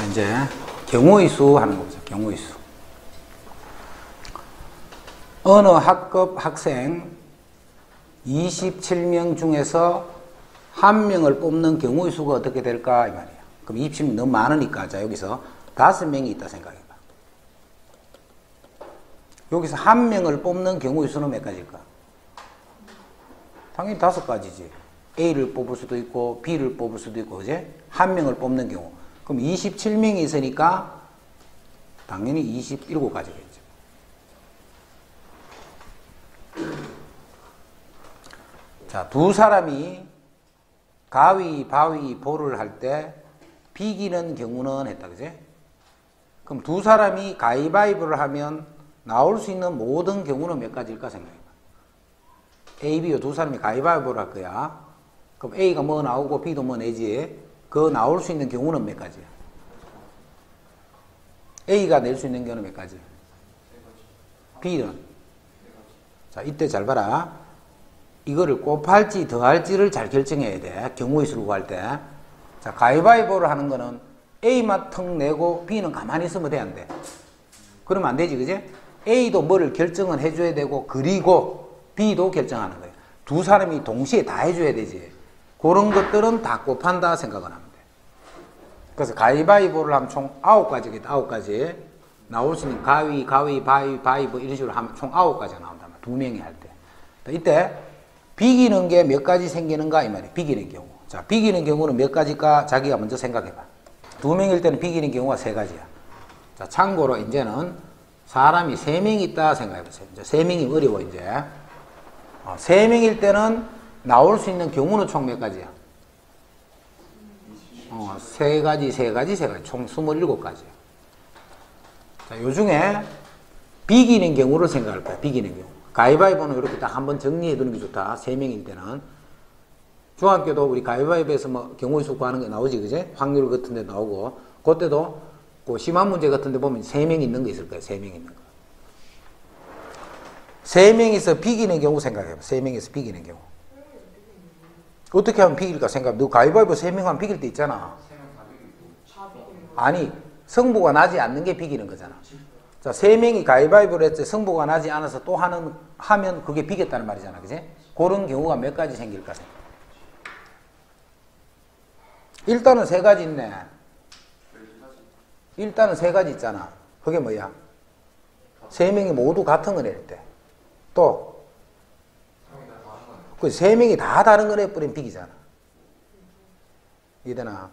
자, 이제 경우의 수 하는 거죠. 경우의 수. 어느 학급 학생 27명 중에서 한 명을 뽑는 경우의 수가 어떻게 될까 이 말이야. 그럼 27명 너무 많으니까 자 여기서 5명이 있다 생각해봐. 여기서 한 명을 뽑는 경우의 수는 몇 가지일까? 당연히 5가지지. A를 뽑을 수도 있고 B를 뽑을 수도 있고 그제? 한 명을 뽑는 경우. 그럼 27명이 있으니까 당연히 27가지겠죠. 자, 두 사람이 가위, 바위, 보를 할 때 비기는 경우는 했다, 그제? 그럼 두 사람이 가위바위보를 하면 나올 수 있는 모든 경우는 몇 가지일까 생각해봐. A, B 두 사람이 가위바위보를 할 거야. 그럼 A가 뭐 나오고 B도 뭐 내지. 그 나올 수 있는 경우는 몇 가지야? A가 낼 수 있는 경우는 몇 가지? B는? 자, 이때 잘 봐라. 이거를 곱할지 더할지를 잘 결정해야 돼. 경우의 수를 구할 때. 자, 가위바위보를 하는 거는 A만 턱 내고 B는 가만히 있으면 돼, 안 돼? 그러면 안 되지, 그지? A도 뭐를 결정을 해줘야 되고, 그리고 B도 결정하는 거예요. 두 사람이 동시에 다 해줘야 되지. 그런 것들은 다 곱한다 생각을 하면 돼. 그래서 가위바위보를 하면 총 9가지겠다, 9가지. 나올 수 있는 가위, 바위, 뭐 이런 식으로 하면 총 9가지가 나온단 말이야. 두 명이 할 때. 이때 비기는 게 몇 가지 생기는가 이 말이에요. 비기는 경우. 자, 비기는 경우는 몇 가지일까? 자기가 먼저 생각해봐. 두 명일 때는 비기는 경우가 3가지야. 자, 참고로 이제는 사람이 3명이 있다 생각해보세요. 이제 3명이 어려워, 이제. 3명일 때는 나올 수 있는 경우는 총 몇 가지야? 3가지. 총 27가지야. 자, 요 중에 비기는 경우를 생각할 거야. 비기는 경우. 가위바위보는 이렇게 딱 한번 정리해 두는 게 좋다. 3명일 때는. 중학교도 우리 가위바위보에서 뭐 경우의 수 구하는 게 나오지, 그제? 확률 같은 데 나오고. 그때도 그 심한 문제 같은 데 보면 3명 있는 거 있을 거예요. 3명 있는 거. 3명이서 비기는 경우 생각해봐. 3명이서 비기는 경우. 어떻게 하면 비길까 생각해. 너 가위바위보 3명 하면 비길 때 있잖아. 아니, 승부가 나지 않는 게 비기는 거잖아. 자, 3명이 가위바위보를 했지 승부가 나지 않아서 또 하면 그게 비겼다는 말이잖아. 그지? 그런 경우가 몇 가지 생길까 생각. 일단은 3가지 있네. 일단은 3가지 있잖아. 그게 뭐야? 3명이 모두 같은 걸 낼 때. 또, 그 3명이 다 다른 걸 해버리면 비기잖아. 이해되나?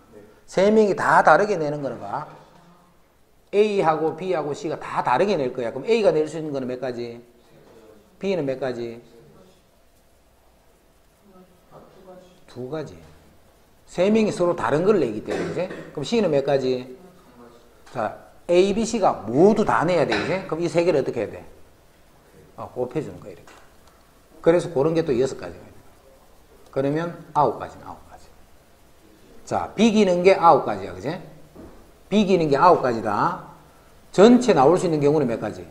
3명이 다 다르게 내는 거는 봐. A하고 B하고 C가 다 다르게 낼 거야. 그럼 A가 낼 수 있는 거는 몇 가지? B는 몇 가지? 2가지. 3명이 서로 다른 걸 내기 때문에, 그지? 그럼 C는 몇 가지? 자, A, B, C가 모두 다 내야 돼, 그지? 그럼 이 3개를 어떻게 해야 돼? 곱해주는 거야, 이렇게. 그래서 그런 게 또 6가지가 있는 거야. 그러면 9가지는 9가지. 자, 비기는 게 9가지야, 그지? 비기는 게 9가지다. 전체 나올 수 있는 경우는 몇 가지?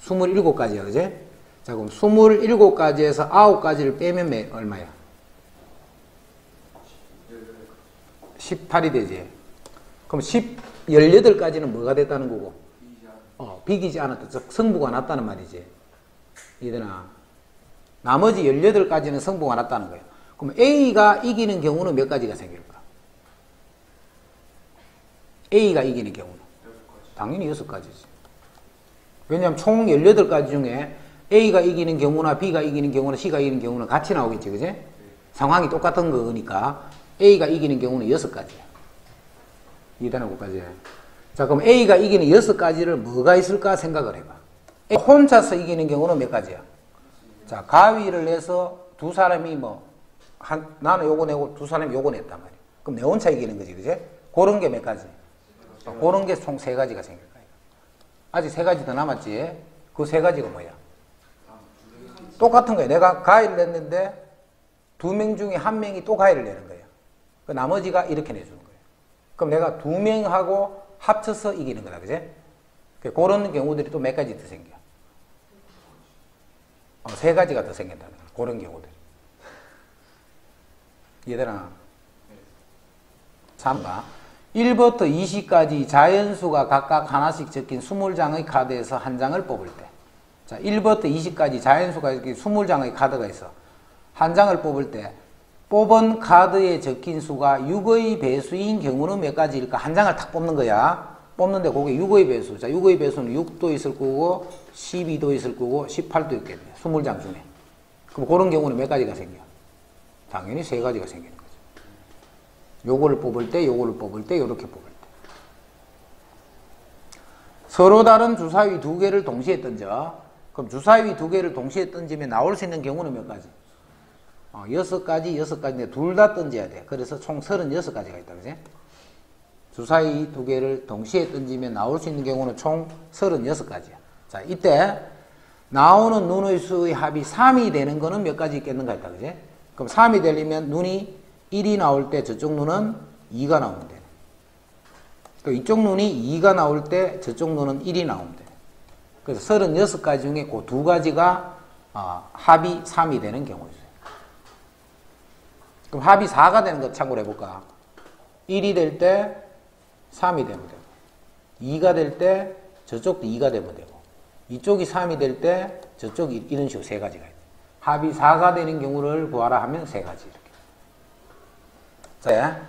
27가지야, 그지? 자, 그럼 27가지에서 9가지를 빼면 얼마야? 18이 되지. 그럼 18가지는 뭐가 됐다는 거고? 비기지 않았다. 즉, 승부가 났다는 말이지. 이해되나? 나머지 18가지는 승부가 났다는 거예요. 그럼 A가 이기는 경우는 몇 가지가 생길까? A가 이기는 경우는? 당연히 6가지지. 왜냐하면 총 18가지 중에 A가 이기는 경우나 B가 이기는 경우나 C가 이기는 경우는 같이 나오겠지, 그지? 상황이 똑같은 거니까 A가 이기는 경우는 6가지야. 이해되나, 것까지? 자, 그럼 A가 이기는 6가지를 뭐가 있을까 생각을 해봐. A 혼자서 이기는 경우는 몇 가지야? 자, 가위를 내서 두 사람이 나는 요거 내고 두 사람이 요거 냈단 말이야. 그럼 내 혼자 이기는 거지, 그지? 그런 게 몇 가지? 그런 게 총 3가지가 생길 거야. 아직 3가지 더 남았지? 그 3가지가 뭐야? 똑같은 거야. 내가 가위를 냈는데 2명 중에 1명이 또 가위를 내는 거야. 그 나머지가 이렇게 내주는 거야. 그럼 내가 2명하고 합쳐서 이기는 거다, 그지? 그런 경우들이 또 몇 가지 더 생겨? 3가지가 더 생긴다는 거야. 그런 경우들이. 이해되나? 3번. 1부터 20까지 자연수가 각각 하나씩 적힌 20장의 카드에서 한 장을 뽑을 때. 자, 1부터 20까지 자연수가 적힌 20장의 카드가 있어. 한 장을 뽑을 때 뽑은 카드에 적힌 수가 6의 배수인 경우는 몇 가지일까? 한 장을 탁 뽑는 거야. 뽑는데 그게 6의 배수. 자, 6의 배수는 6도 있을 거고 12도 있을 거고 18도 있겠네. 20장 중에. 그럼 그런 경우는 몇 가지가 생겨? 당연히 3가지가 생기는 거죠. 요거를 뽑을 때, 요거를 뽑을 때, 요렇게 뽑을 때. 서로 다른 주사위 2개를 동시에 던져. 그럼 주사위 2개를 동시에 던지면 나올 수 있는 경우는 몇 가지? 6가지, 6가지인데 둘 다 던져야 돼. 그래서 총 36가지가 있다. 그지? 주사위 2개를 동시에 던지면 나올 수 있는 경우는 총 36가지야. 자, 이때 나오는 눈의 수의 합이 3이 되는 거는 몇 가지 있겠는가 했다. 그지? 그럼 3이 되려면 눈이 1이 나올 때 저쪽 눈은 2가 나오면 돼. 또 이쪽 눈이 2가 나올 때 저쪽 눈은 1이 나오면 돼. 그래서 36가지 중에 그 2가지가 합이 3이 되는 경우 있어요. 그럼 합이 4가 되는 것 참고로 해볼까? 1이 될 때 3이 되면 되고 2가 될 때 저쪽도 2가 되면 되고 이쪽이 3이 될 때 저쪽이 이런 식으로 3가지가 있다. 합이 4가 되는 경우를 구하라 하면 3가지 이렇게. 자,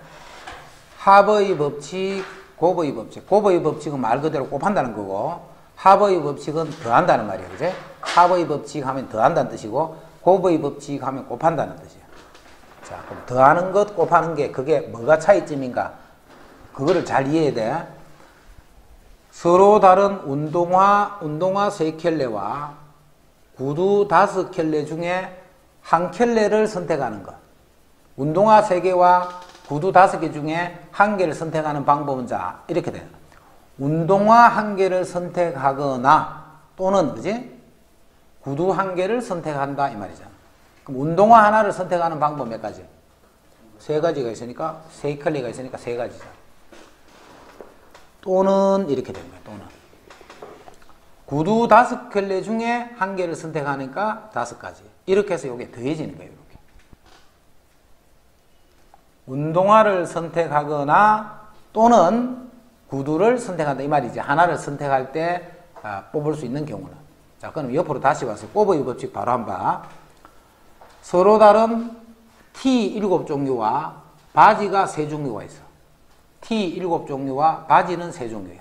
합의 법칙, 곱의 법칙. 곱의 법칙은 말 그대로 곱한다는 거고 합의 법칙은 더한다는 말이에요. 그제? 합의 법칙 하면 더한다는 뜻이고 곱의 법칙 하면 곱한다는 뜻이에요. 자, 그럼 더하는 것, 곱하는 게 그게 뭐가 차이점인가? 그거를 잘 이해해야 돼. 서로 다른 운동화 3켤레와 구두 5켤레 중에 한 켤레를 선택하는 것. 운동화 3개와 구두 5개 중에 한 개를 선택하는 방법은 자, 이렇게 돼요. 운동화 1개를 선택하거나 또는, 그지? 구두 1개를 선택한다, 이 말이잖아. 그럼 운동화 하나를 선택하는 방법 몇 가지? 3가지가 있으니까, 3켤레가 있으니까 3가지죠. 또는, 이렇게 되는 거야, 또는. 구두 5켤레 중에 1개를 선택하니까 5가지. 이렇게 해서 이게 더해지는 거예요, 이렇게. 운동화를 선택하거나 또는 구두를 선택한다, 이 말이지. 하나를 선택할 때 뽑을 수 있는 경우는. 자, 그럼 옆으로 다시 와서 곱의 법칙 바로 한번 봐. 서로 다른 T 7종류와 바지가 3종류가 있어. T 7종류와 바지는 3종류야.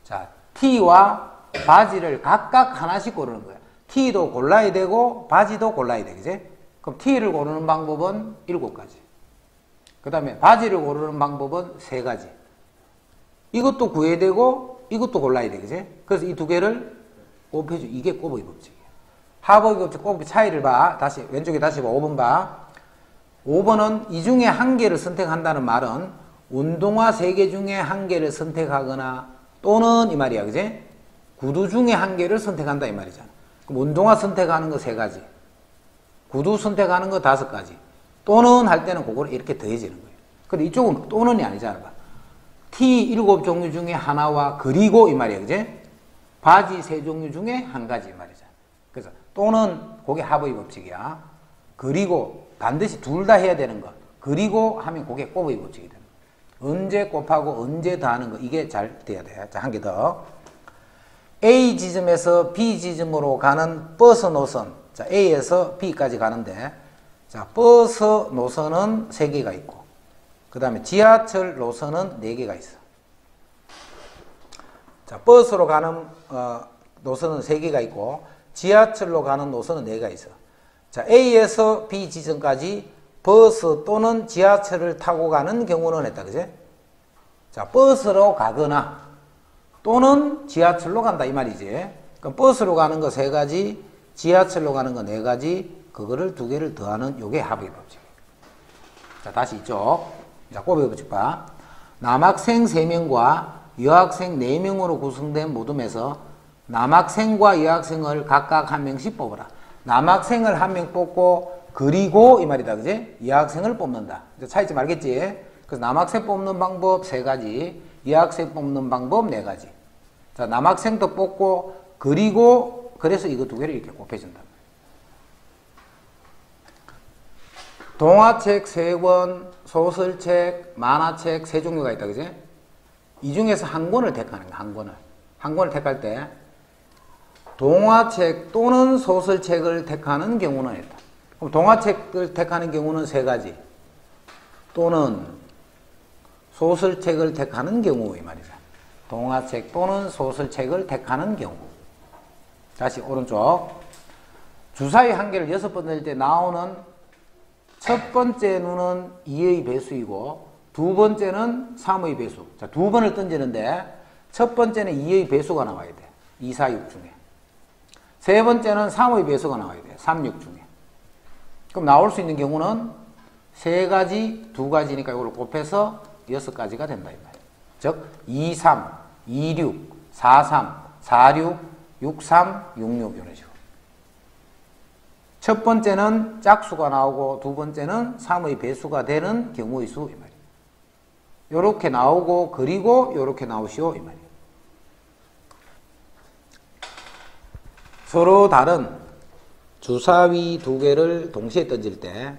자, T와 바지를 각각 하나씩 고르는 거야. T도 골라야 되고 바지도 골라야 돼. 그지? 그럼 T를 고르는 방법은 7가지. 그 다음에 바지를 고르는 방법은 3가지. 이것도 구해야 되고 이것도 골라야 돼. 그지? 그래서 이 2개를 곱해줘. 이게 곱의 법칙이야. 합의 법칙, 곱의 차이를 봐. 다시 왼쪽에 다시 봐. 5번 봐. 5번은 이 중에 1개를 선택한다는 말은 운동화 3개 중에 1개를 선택하거나 또는 이 말이야. 그지? 구두 중에 1개를 선택한다 이 말이잖아. 그럼 운동화 선택하는 거 3가지. 구두 선택하는 거 5가지. 또는 할 때는 그걸 이렇게 더해지는 거예요. 근데 이쪽은 또는이 아니잖아. T 7종류 중에 하나와 그리고 이 말이야. 그지? 바지 3종류 중에 1가지 이 말이잖아. 그래서 또는 그게 합의 법칙이야. 그리고 반드시 둘 다 해야 되는 것. 그리고 하면 그게 곱의 법칙이 되는 거야. 언제 곱하고 언제 더하는 거 이게 잘 돼야 돼. 자, 한 개 더. A 지점에서 B 지점으로 가는 버스 노선. 자, A에서 B까지 가는데 자, 버스 노선은 3개가 있고 그 다음에 지하철 노선은 4개가 있어. 자, 버스로 가는 노선은 3개가 있고 지하철로 가는 노선은 4개가 있어. 자, A에서 B 지점까지 버스 또는 지하철을 타고 가는 경우는 했다. 그지? 자, 버스로 가거나 또는 지하철로 간다 이 말이지. 그럼 버스로 가는 거 3가지, 지하철로 가는 거 4가지, 그거를 2개를 더하는 요게 합의 법칙. 자, 다시 이쪽. 자, 곱의 법칙 봐. 남학생 3명과 여학생 4명으로 구성된 모둠에서 남학생과 여학생을 각각 1명씩 뽑으라. 남학생을 1명 뽑고 그리고 이 말이다. 그지? 여학생을 뽑는다. 차이점 알겠지? 그래서 남학생 뽑는 방법 3가지, 여학생 뽑는 방법 4가지. 자, 남학생도 뽑고 그리고 그래서 이거 2개를 이렇게 곱해준다. 동화책 3권, 소설책, 만화책 3종류가 있다, 그지? 이 중에서 한 권을 택하는 거야, 한 권을. 한 권을 택할 때, 동화책 또는 소설책을 택하는 경우는 있다. 그럼 동화책을 택하는 경우는 3가지. 또는 소설책을 택하는 경우, 이 말이죠. 동화책 또는 소설책을 택하는 경우. 다시 오른쪽. 주사위 한 개를 6번 낼 때 나오는 첫 번째 누는 2의 배수이고 두 번째는 3의 배수. 자, 두 번을 던지는데 첫 번째는 2의 배수가 나와야 돼. 2, 4, 6 중에. 세 번째는 3의 배수가 나와야 돼. 3, 6 중에. 그럼 나올 수 있는 경우는 3가지, 2가지니까 이걸 곱해서 6가지가 된다, 이 말이야. 즉, 2, 3, 2, 6, 4, 3, 4, 6, 6, 3, 6, 6 이런 식으로. 첫 번째는 짝수가 나오고 두 번째는 3의 배수가 되는 경우의 수, 이 말이에요. 요렇게 나오고 그리고 요렇게 나오시오, 이 말이에요. 서로 다른 주사위 2개를 동시에 던질 때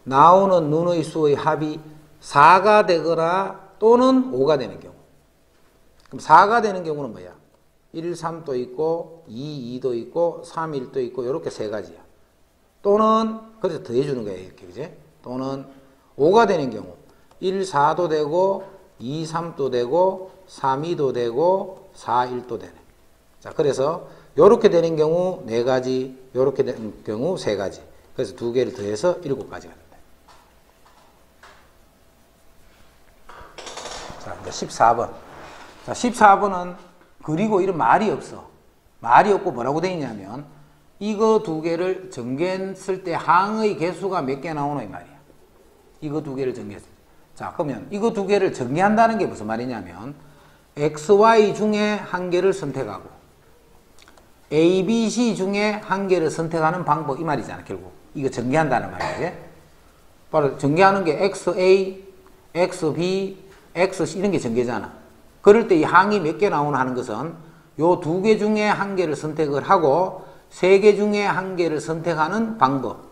나오는 눈의 수의 합이 4가 되거나 또는 5가 되는 경우. 그럼 4가 되는 경우는 뭐야? 1, 3도 있고 2, 2도 있고 3, 1도 있고 이렇게 3가지야. 또는 그래서 더해주는 거예요, 이렇게, 그지? 또는 5가 되는 경우 1, 4도 되고 2, 3도 되고 3, 2도 되고 4, 1도 되네. 자, 그래서 요렇게 되는 경우 4가지, 요렇게 되는 경우 3가지. 그래서 2개를 더해서 7가지가 된다. 자, 이제 14번. 자, 14번은 그리고 이런 말이 없어. 말이 없고 뭐라고 되어 있냐면 이거 2개를 전개했을 때 항의 개수가 몇 개 나오노, 이 말이야. 이거 2개를 전개했을 때. 자, 그러면 이거 2개를 전개한다는 게 무슨 말이냐면 XY 중에 한 개를 선택하고 A, B, C 중에 한 개를 선택하는 방법, 이 말이잖아, 결국. 이거 전개한다는 말이야. 바로 전개하는 게 XA, XB, XC 이런 게 전개잖아. 그럴 때 이 항이 몇 개 나오나 하는 것은 요 2개 중에 한 개를 선택을 하고 3개 중에 한 개를 선택하는 방법.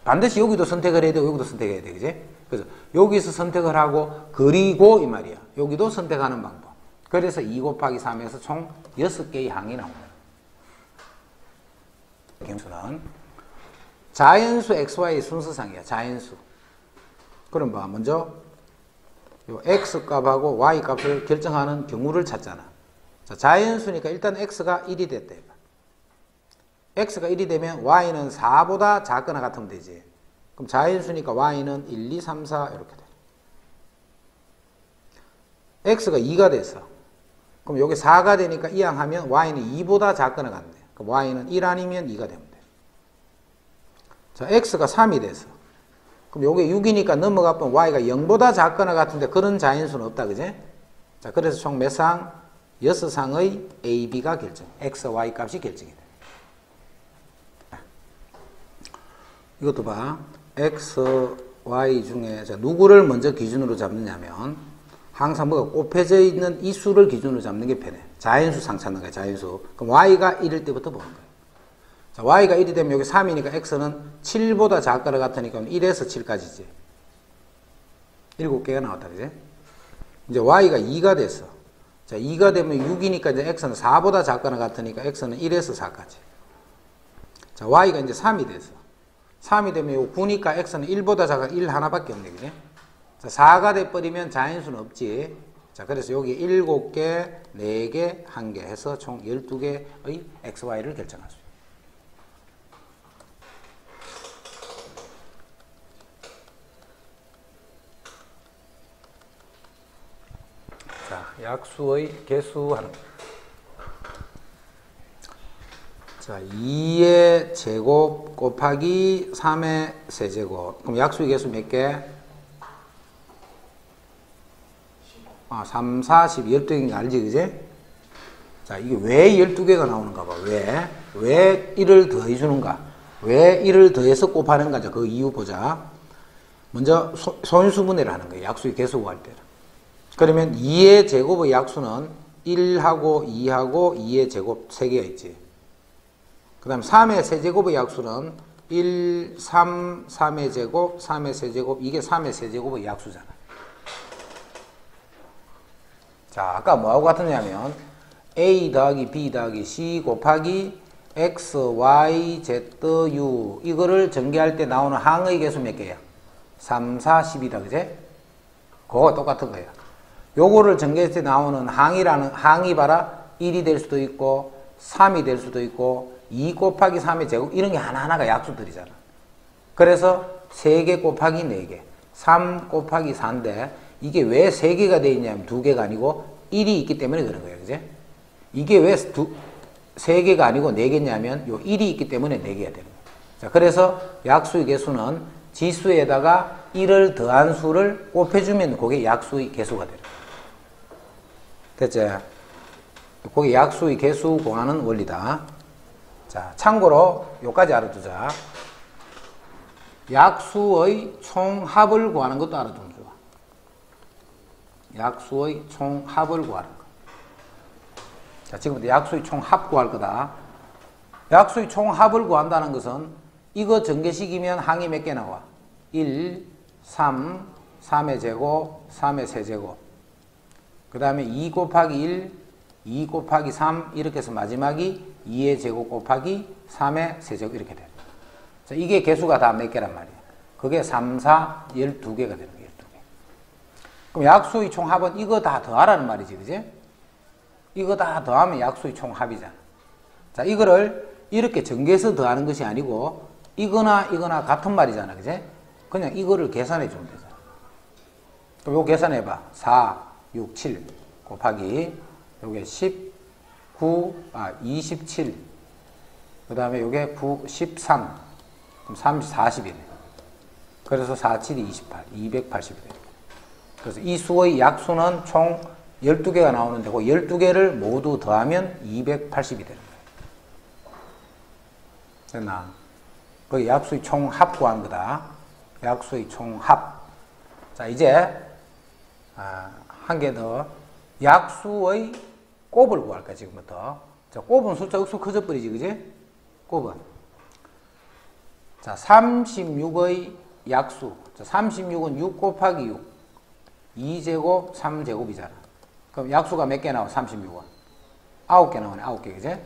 반드시 여기도 선택을 해야 되고 여기도 선택해야 돼, 그지? 그래서 여기서 선택을 하고 그리고 이 말이야. 여기도 선택하는 방법. 그래서 2 곱하기 3에서 총 6개의 항이 나옵니다. 경수는 자연수 XY 순서상이야. 자연수. 그럼 봐. 먼저 요 X 값하고 Y 값을 결정하는 경우를 찾잖아. 자, 자연수니까 일단 X가 1이 됐다. X가 1이 되면 Y는 4보다 작거나 같으면 되지. 그럼 자연수니까 Y는 1, 2, 3, 4 이렇게 돼. X가 2가 됐어. 그럼 여기 4가 되니까 이항하면 Y는 2보다 작거나 같네. 그럼 Y는 1 아니면 2가 되면 돼. 자, X가 3이 됐어. 그럼 요게 6이니까 넘어가면 Y가 0보다 작거나 같은데 그런 자연수는 없다, 그지? 자, 그래서 총 몇 상? 6상의 A, B가 결정. X, Y 값이 결정이 돼. 이것도 봐. X, Y 중에 자, 누구를 먼저 기준으로 잡느냐면 항상 뭐가 곱해져 있는 이 수를 기준으로 잡는 게 편해. 자연수상 찾는 거야, 자연수. 그럼 Y가 1일 때부터 보는 거야. 자, Y가 1이 되면 여기 3이니까 X는 7보다 작거나 같으니까 1에서 7까지지. 7개가 나왔다, 그지? 이제 Y가 2가 됐어. 자, 2가 되면 6이니까 이제 X는 4보다 작거나 같으니까 X는 1에서 4까지. 자, Y가 이제 3이 됐어. 3이 되면 요 9니까 X는 1보다 작아 1 하나밖에 없네, 그지? 자, 4가 돼버리면 자연수는 없지. 자, 그래서 여기 7개, 4개, 1개 해서 총 12개의 XY를 결정할 수 있어요. 자, 약수의 개수하는 거. 자, 2의 제곱 곱하기 3의 세제곱. 그럼 약수의 개수 몇 개? 3, 4, 10, 12개인 거 알지, 그지? 자, 이게 왜 12개가 나오는가 봐. 왜 1을 더해주는가? 왜 1을 더해서 곱하는가? 자, 그 이유 보자. 먼저 소인수분해를 하는 거예요. 약수의 개수 구할 때는. 그러면 2의 제곱의 약수는 1하고 2하고 2의 제곱 3개가 있지. 그 다음 3의 세제곱의 약수는 1, 3, 3의 제곱, 3의 세제곱, 이게 3의 세제곱의 약수잖아. 자, 아까 뭐하고 같았냐면 A 더하기 B 더하기 C 곱하기 X, Y, Z, U 이거를 전개할 때 나오는 항의 개수 몇 개야? 3, 4, 10이다, 그제? 그거가 똑같은 거야. 요거를 전개할 때 나오는 항이 봐라. 1이 될 수도 있고 3이 될 수도 있고 2 곱하기 3의 제곱 이런 게 하나하나가 약수들이잖아. 그래서 3개 곱하기 4개 3 곱하기 4인데 이게 왜 3개가 돼 있냐면 2개가 아니고 1이 있기 때문에 그런 거예요. 그제? 이게 왜 3개가 아니고 4개냐면 요 1이 있기 때문에 4개가 되는 거예요. 자, 그래서 약수의 개수는 지수에다가 1을 더한 수를 곱해주면 그게 약수의 개수가 되는 거예요. 됐지? 그게 약수의 개수 구하는 원리다. 자, 참고로 요까지 알아두자. 약수의 총합을 구하는 것도 알아두면 좋아. 약수의 총합을 구하는 거. 자, 지금부터 약수의 총합 구할 거다. 약수의 총합을 구한다는 것은 이거 전개식이면 항이 몇 개 나와? 1, 3, 3의 제곱, 3의 세제곱. 그 다음에 2 곱하기 1, 2 곱하기 3 이렇게 해서 마지막이 2의 제곱 곱하기 3의 세제곱 이렇게 돼요. 자, 이게 개수가 다 몇 개란 말이야. 그게 3, 4, 12개가 되는 거예요. 12개. 그럼 약수의 총합은 이거 다 더하라는 말이지, 그지? 이거 다 더하면 약수의 총합이잖아. 자, 이거를 이렇게 전개해서 더하는 것이 아니고 이거나 같은 말이잖아, 그지? 그냥 이거를 계산해 주면 되잖아. 그럼 이거 계산해봐. 4, 6, 7 곱하기 요게 27. 그 다음에 요게 13. 그럼 30, 40이네. 그래서 4, 7이 28. 280이 돼. 그래서 이 수의 약수는 총 12개가 나오는데 그 12개를 모두 더하면 280이 되는 거예요. 됐나? 그게 약수의 총합 구한 거다. 약수의 총합. 자, 이제 한 개 더. 약수의 곱을 구할 거야, 지금부터. 자, 곱은 숫자 억수 커져 버리지, 그지? 곱은. 자, 36의 약수. 자, 36은 6 곱하기 6. 2제곱, 3제곱이잖아. 그럼 약수가 몇 개 나와, 36은? 9개 나오네, 9개, 그지?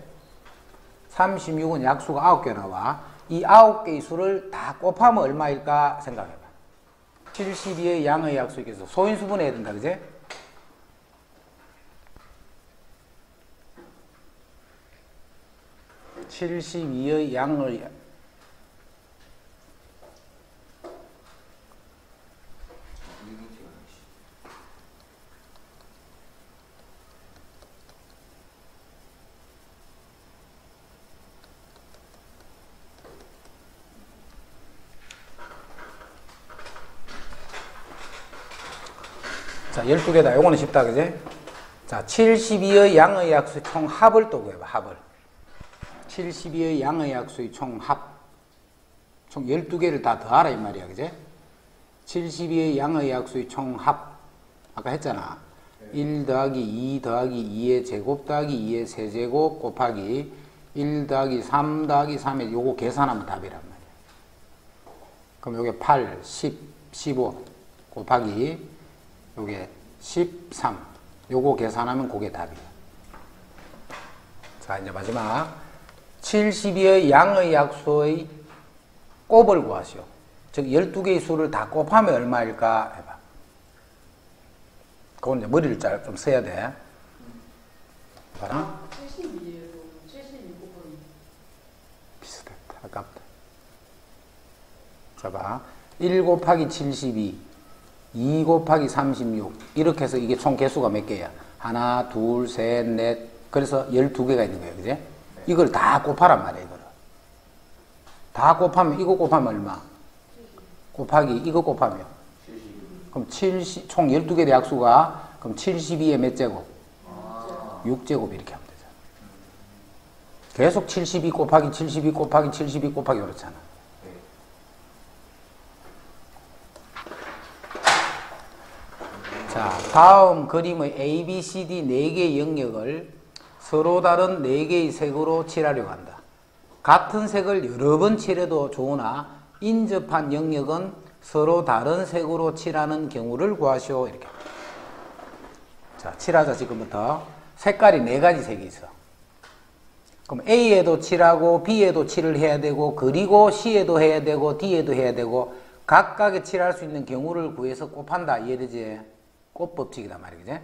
36은 약수가 9개 나와. 이 9개의 수를 다 곱하면 얼마일까 생각해봐. 72의 양의 약수에 서 소인수분해야 된다, 그지? (72의) 양을 자, 12개다. 요거는 쉽다, 그지? 자, 72의 양의 약수의 총합을 또 구해봐, 합을. 72의 양의 약수의 총합. 총 12개를 다 더하라, 이 말이야, 그지? 72의 양의 약수의 총합. 아까 했잖아. 1 더하기 2 더하기 2의 제곱 더하기 2의 세제곱 곱하기 1 더하기 3 더하기 3의 요거 계산하면 답이란 말이야. 그럼 요게 8, 10, 15 곱하기 요게 13. 요거 계산하면 그게 답이야. 자, 이제 마지막 72의 양의 약수의 곱을 구하시오. 즉 12개의 수를 다 곱하면 얼마일까 해봐. 그건 이제 머리를 좀 써야 돼. 봐라. 72에서 72 곱하기 비슷했다. 아깝다. 자, 봐. 1 곱하기 72, 2 곱하기 36 이렇게 해서 이게 총 개수가 몇 개야? 하나, 둘, 셋, 넷. 그래서 12개가 있는 거예요. 그지? 이걸 다 곱하란 말이에요. 이거를. 다 곱하면 이거 곱하면 얼마? 곱하기 이거 곱하면 그럼 70, 총 12개의 약수가 그럼 72의 몇 제곱? 6제곱 이렇게 하면 되잖아. 계속 72 곱하기 72 곱하기 72 곱하기 그렇잖아. 자, 다음 그림의 A, B, C, D 4개의 영역을 서로 다른 4개의 색으로 칠하려고 한다. 같은 색을 여러 번 칠해도 좋으나 인접한 영역은 서로 다른 색으로 칠하는 경우를 구하시오. 이렇게. 자, 칠하자. 지금부터. 색깔이 4가지 색이 있어. 그럼 A에도 칠하고 B에도 칠을 해야 되고 그리고 C에도 해야 되고 D에도 해야 되고 각각에 칠할 수 있는 경우를 구해서 곱한다. 이해되지? 곱법칙이다 말이지.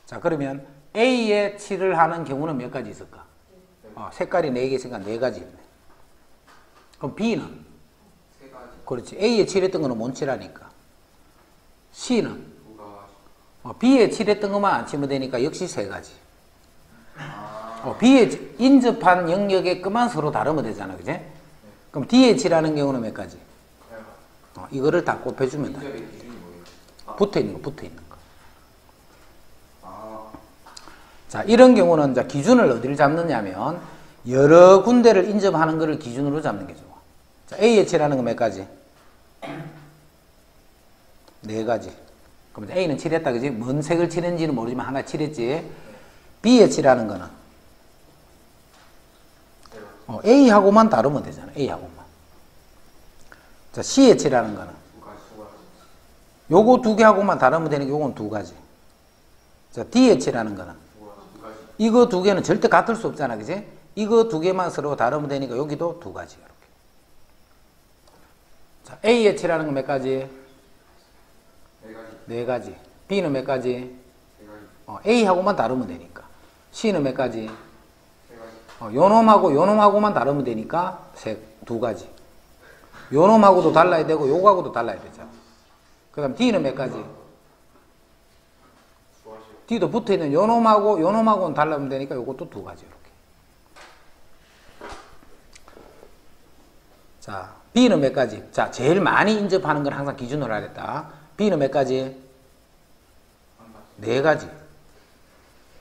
자, 그러면 A에 칠을 하는 경우는 몇 가지 있을까? 색깔이 4개 있으니까 4가지 있네. 그럼 B는? 3가지. 그렇지. A에 칠했던 거는 못 칠하니까. C는? B에 칠했던 것만 안 치면 되니까 역시 3가지. B에 인접한 영역의 것만 서로 다르면 되잖아. 그지? 그럼 D에 칠하는 경우는 몇 가지? 이거를 다 곱해주면 돼. 인접의 기준이 뭐예요? 붙어 있는 거, 붙어 있는 거. 자, 이런 경우는 이제 기준을 어디를 잡느냐면 여러 군데를 인접하는 것을 기준으로 잡는 게 좋아. 자, A에 칠하는 거 몇 가지? 4가지. 그럼 A는 칠했다, 그지? 뭔 색을 칠했는지는 모르지만 하나 칠했지. B에 칠하는 거는 A하고만 다르면 되잖아. A하고만. 자, C에 칠하는 거는 요거 2개하고만 다르면 되니까 요건 2가지. 자, D에 칠하는 거는 이거 2개는 절대 같을 수 없잖아. 그지? 이거 2개만 서로 다르면 되니까 여기도 2가지. 이렇게. 자, A에 칠하는 거 몇 가지? 4가지. B는 몇 가지? A하고만 다르면 되니까. C는 몇 가지? 요놈하고 요놈하고만 다르면 되니까 2가지. 요놈하고도 달라야 되고 요거하고도 달라야 되잖아. 그 다음 D는 몇 가지? D도 붙어있는 요놈하고 요놈하고는 달라면 되니까 요것도 2가지. 이렇게. 자, B는 몇 가지? 자, 제일 많이 인접하는 건 항상 기준으로 하겠다. B는 몇 가지? 4가지.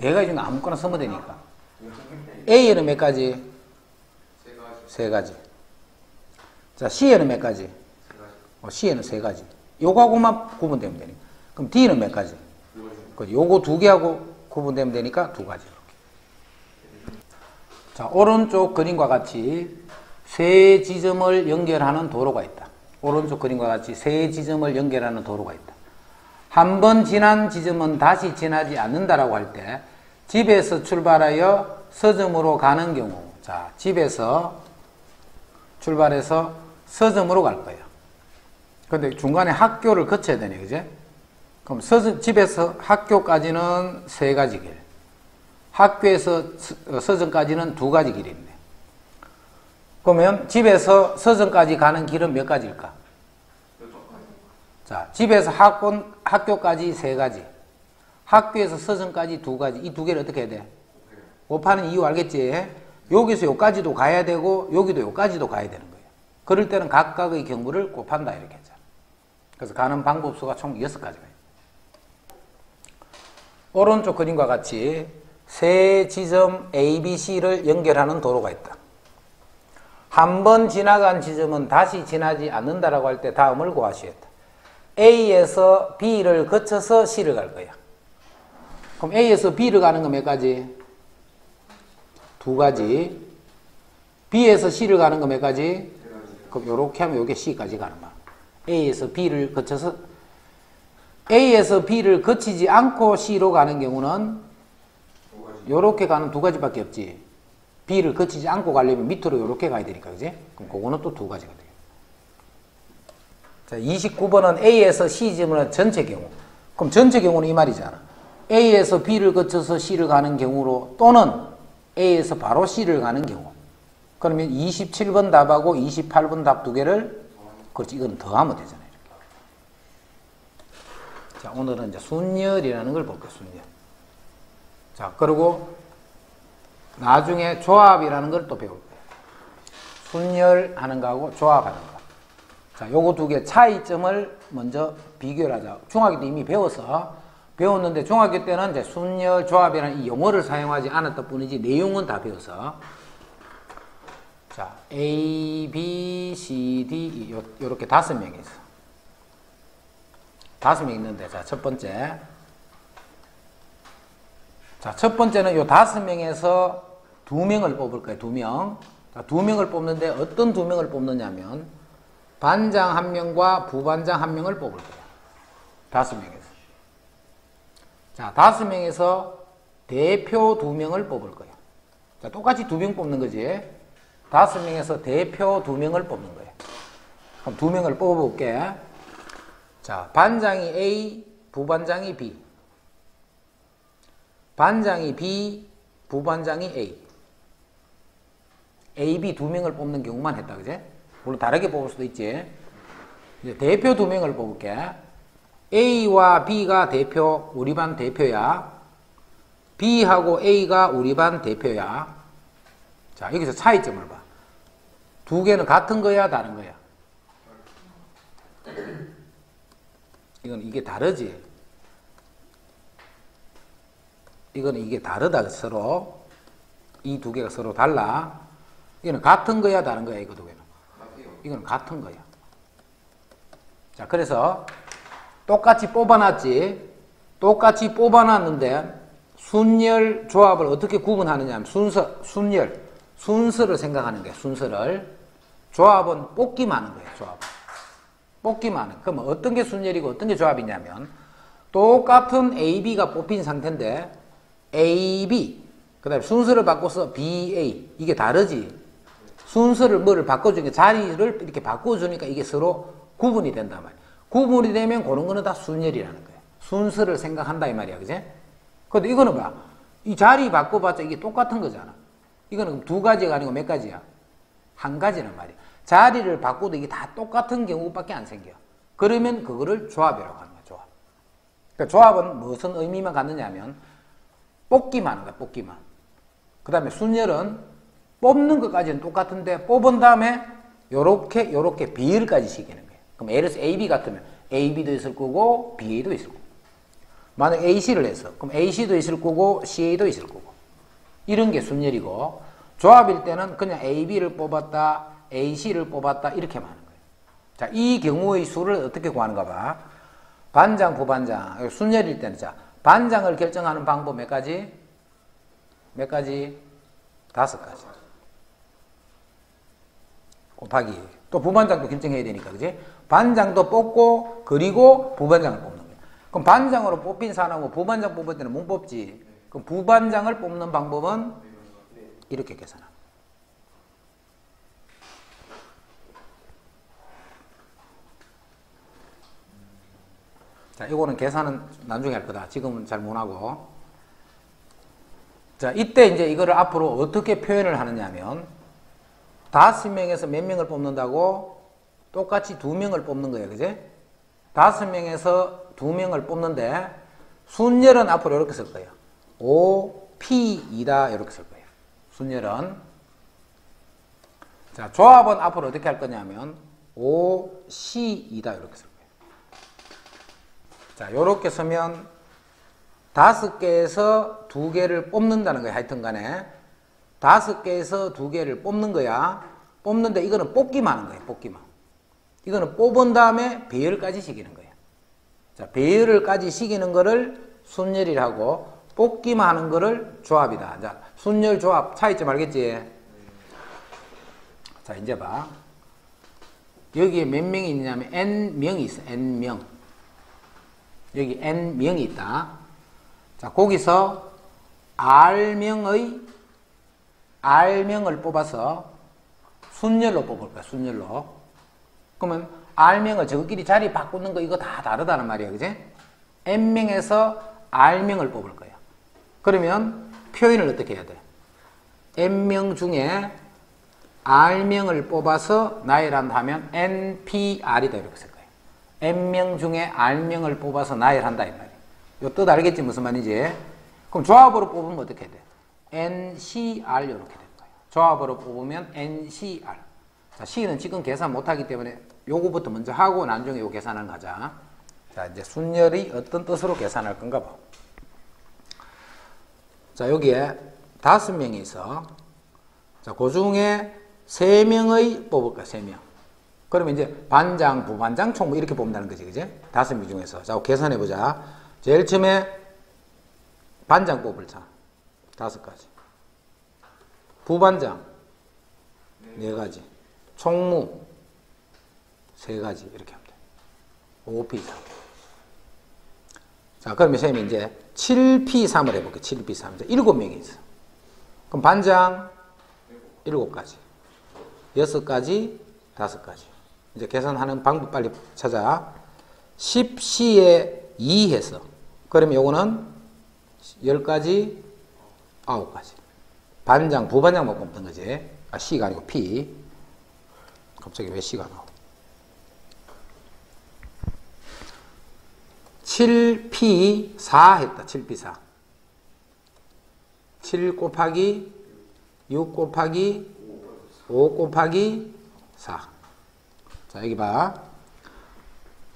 4가지 중에 아무거나 쓰면 되니까. A에는 몇 가지? 3가지. 자, C에는 몇 가지? C에는 3가지. 요거하고만 구분되면 되니까. 그럼 D는 몇 가지? 요거 2개하고 구분되면 되니까 2가지. 이렇게. 자, 오른쪽 그림과 같이 세 지점을 연결하는 도로가 있다. 오른쪽 그림과 같이 세 지점을 연결하는 도로가 있다. 한 번 지난 지점은 다시 지나지 않는다라고 할 때 집에서 출발하여 서점으로 가는 경우, 자, 집에서 출발해서 서점으로 갈 거예요. 근데 중간에 학교를 거쳐야 되네, 그제? 그럼 집에서 학교까지는 3가지 길, 학교에서 서점까지는 2가지 길이 있네. 그러면 집에서 서점까지 가는 길은 몇 가지일까? 자, 집에서 학교까지 3가지, 학교에서 서점까지 2가지. 이 2개를 어떻게 해야 돼? 곱하는 이유 알겠지? 여기서 여기까지도 가야 되고 여기도 여기까지도 가야 되는 거예요. 그럴 때는 각각의 경우를 곱한다 이렇게 했잖아. 그래서 가는 방법수가 총 6가지가 오른쪽 그림과 같이 세 지점 A, B, C를 연결하는 도로가 있다. 한 번 지나간 지점은 다시 지나지 않는다라고 할 때 다음을 구하시겠다. A에서 B를 거쳐서 C를 갈 거야. 그럼 A에서 B를 가는 거 몇 가지? 2가지. B에서 C를 가는 거 몇 가지? 그럼 요렇게 하면 요게 C까지 가는 거야. A에서 B를 거쳐서 A에서 B를 거치지 않고 C로 가는 경우는 요렇게 가는 2가지밖에 없지. B를 거치지 않고 가려면 밑으로 요렇게 가야 되니까, 그지? 그럼 그거는 또 2가지가 돼요. 자, 29번은 A에서 C 지점은 전체 경우. 그럼 전체 경우는 이 말이잖아. A에서 B를 거쳐서 C를 가는 경우로 또는 A에서 바로 C를 가는 경우. 그러면 27번 답하고 28번 답 2개를, 그렇지, 이건 더하면 되잖아요. 이렇게. 자, 오늘은 이제 순열이라는 걸 볼게요, 순열. 자, 그리고 나중에 조합이라는 걸 또 배울 거예요. 순열하는 거하고 조합하는 거. 자, 요거 2개 차이점을 먼저 비교를 하자. 중학교 때 이미 배웠는데 중학교 때는 이제 순열, 조합이라는 이 용어를 사용하지 않았다 뿐이지 내용은 다 배워서. 자, A, B, C, D, 요렇게 5명이 있어. 5명 있는데, 자, 첫 번째. 자, 첫 번째는 요 5명에서 2명을 뽑을 거예요. 2명. 자, 2명을 뽑는데 어떤 2명을 뽑느냐면 반장 1명과 부반장 1명을 뽑을 거예요. 5명에서. 자, 5명에서 대표 2명을 뽑을 거예요. 자, 똑같이 2명 뽑는 거지. 5명에서 대표 2명을 뽑는 거예요. 그럼 2명을 뽑아볼게. 자, 반장이 A, 부반장이 B. 반장이 B, 부반장이 A. A, B 2명을 뽑는 경우만 했다, 그제? 물론 다르게 뽑을 수도 있지. 이제 대표 2명을 뽑을게. A와 B가 대표, 우리 반 대표야. B하고 A가 우리 반 대표야. 자, 여기서 차이점을 봐. 2개는 같은 거야, 다른 거야? 이게 다르지. 이거는 이게 다르다, 서로. 이 2개가 서로 달라. 이거는 같은 거야, 다른 거야, 이거 2개는? 이거는 같은 거야. 자, 그래서 똑같이 뽑아놨지. 똑같이 뽑아놨는데 순열 조합을 어떻게 구분하느냐 하면 순서를 생각하는 거야. 순서를. 조합은 뽑기만 하는 거예요. 조합. 뽑기만 하는. 그럼 어떤 게 순열이고 어떤 게 조합이냐면 똑같은 AB가 뽑힌 상태인데 AB 그 다음에 순서를 바꿔서 BA 이게 다르지. 순서를 뭐를 바꿔주니까 자리를 이렇게 바꿔주니까 이게 서로 구분이 된단 말이야. 구분이 되면 그런 거는 다 순열이라는 거야. 순서를 생각한다 이 말이야. 그지? 근데 이거는 봐. 이 자리 바꿔봤자 이게 똑같은 거잖아. 이거는 2가지가 아니고 몇 가지야? 1가지란 말이야. 자리를 바꿔도 이게 다 똑같은 경우밖에 안 생겨. 그러면 그거를 조합이라고 하는 거야. 조합. 그러니까 조합은 무슨 의미만 갖느냐 하면 뽑기만 하는 거야. 뽑기만. 그 다음에 순열은 뽑는 것까지는 똑같은데 뽑은 다음에 요렇게 비율까지 시키는 거예요. 그럼 예를 들어서 AB 같으면 AB도 있을 거고 BA도 있을 거고. 만약 AC를 했어. 그럼 AC도 있을 거고 CA도 있을 거고. 이런 게 순열이고 조합일 때는 그냥 AB를 뽑았다, AC를 뽑았다 이렇게만 하는 거예요. 자, 이 경우의 수를 어떻게 구하는가 봐. 반장, 부반장. 순열일 때는 자, 반장을 결정하는 방법 몇 가지? 몇 가지? 5가지. 곱하기. 또 부반장도 결정해야 되니까, 그지? 반장도 뽑고, 그리고 부반장을 뽑는 거예요. 그럼 반장으로 뽑힌 사람하고 부반장 뽑을 때는 못 뽑지. 그럼 부반장을 뽑는 방법은 이렇게 계산합니다. 자, 이거는 계산은 나중에 할 거다. 지금은 잘 못하고. 자, 이때 이제 이거를 앞으로 어떻게 표현을 하느냐 하면 5명에서 몇 명을 뽑는다고? 똑같이 2명을 뽑는 거예요. 그제? 5명에서 2명을 뽑는데 순열은 앞으로 이렇게 쓸 거예요. OP2다 이렇게 쓸 거예요. 순열은. 자, 조합은 앞으로 어떻게 할 거냐면 OC2다 이렇게 쓸 거예요. 자, 요렇게 쓰면 5개에서 2개를 뽑는다는 거야. 하여튼 간에 5개에서 2개를 뽑는 거야. 뽑는데 이거는 뽑기만 하는 거예요. 뽑기만. 이거는 뽑은 다음에 배열까지 시키는 거예요. 자, 배열을까지 시키는 거를 순열이라고 뽑기만 하는 거를 조합이다. 자, 순열 조합 차이점 알겠지? 자, 이제 봐. 여기에 몇 명이 있냐면 N명이 있어. N명. 여기 N명이 있다. 자, 거기서 R명을 뽑아서 순열로 뽑을 거야. 순열로. 그러면 R명을 저끼리 자리 바꾸는 거 이거 다 다르다는 말이야. 그지? N명에서 R명을 뽑을 거야. 그러면 표현을 어떻게 해야 돼? N명 중에 R명을 뽑아서 나열한다 하면 NPR이다 이렇게 쓸 거예요. N명 중에 R명을 뽑아서 나열한다 이 말이에요. 요 뜻 알겠지? 무슨 말인지? 그럼 조합으로 뽑으면 어떻게 돼? NCR 이렇게 될 거예요. 조합으로 뽑으면 NCR. 자, C는 지금 계산 못하기 때문에 요거부터 먼저 하고 나중에 요 계산을 가자. 자, 이제 순열이 어떤 뜻으로 계산할 건가 봐. 자, 여기에 5명이 있어. 자, 그 중에 3명의 뽑을 거야. 3명. 그러면 이제 반장, 부반장, 총 이렇게 뽑는다는 거지. 그지? 5명 중에서. 자, 계산해 보자. 제일 처음에 반장 뽑을 자. 5가지. 부반장. 4가지. 총무 3가지. 이렇게 하면 돼. 5P3. 자, 그러면 선생님이 이제 7P3을 해볼게요. 7P3. 7명이 있어. 그럼 반장 7가지. 6가지, 5가지. 이제 계산하는 방법 빨리 찾아. 10C에 2 해서. 그러면 요거는 10가지, 9가지. 반장, 부반장만 뽑는 거지. 아, C가 아니고 P. 갑자기 왜 C가 나와? 7P4 했다. 7P4. 7 곱하기 6 곱하기 5 곱하기 4. 자, 여기 봐.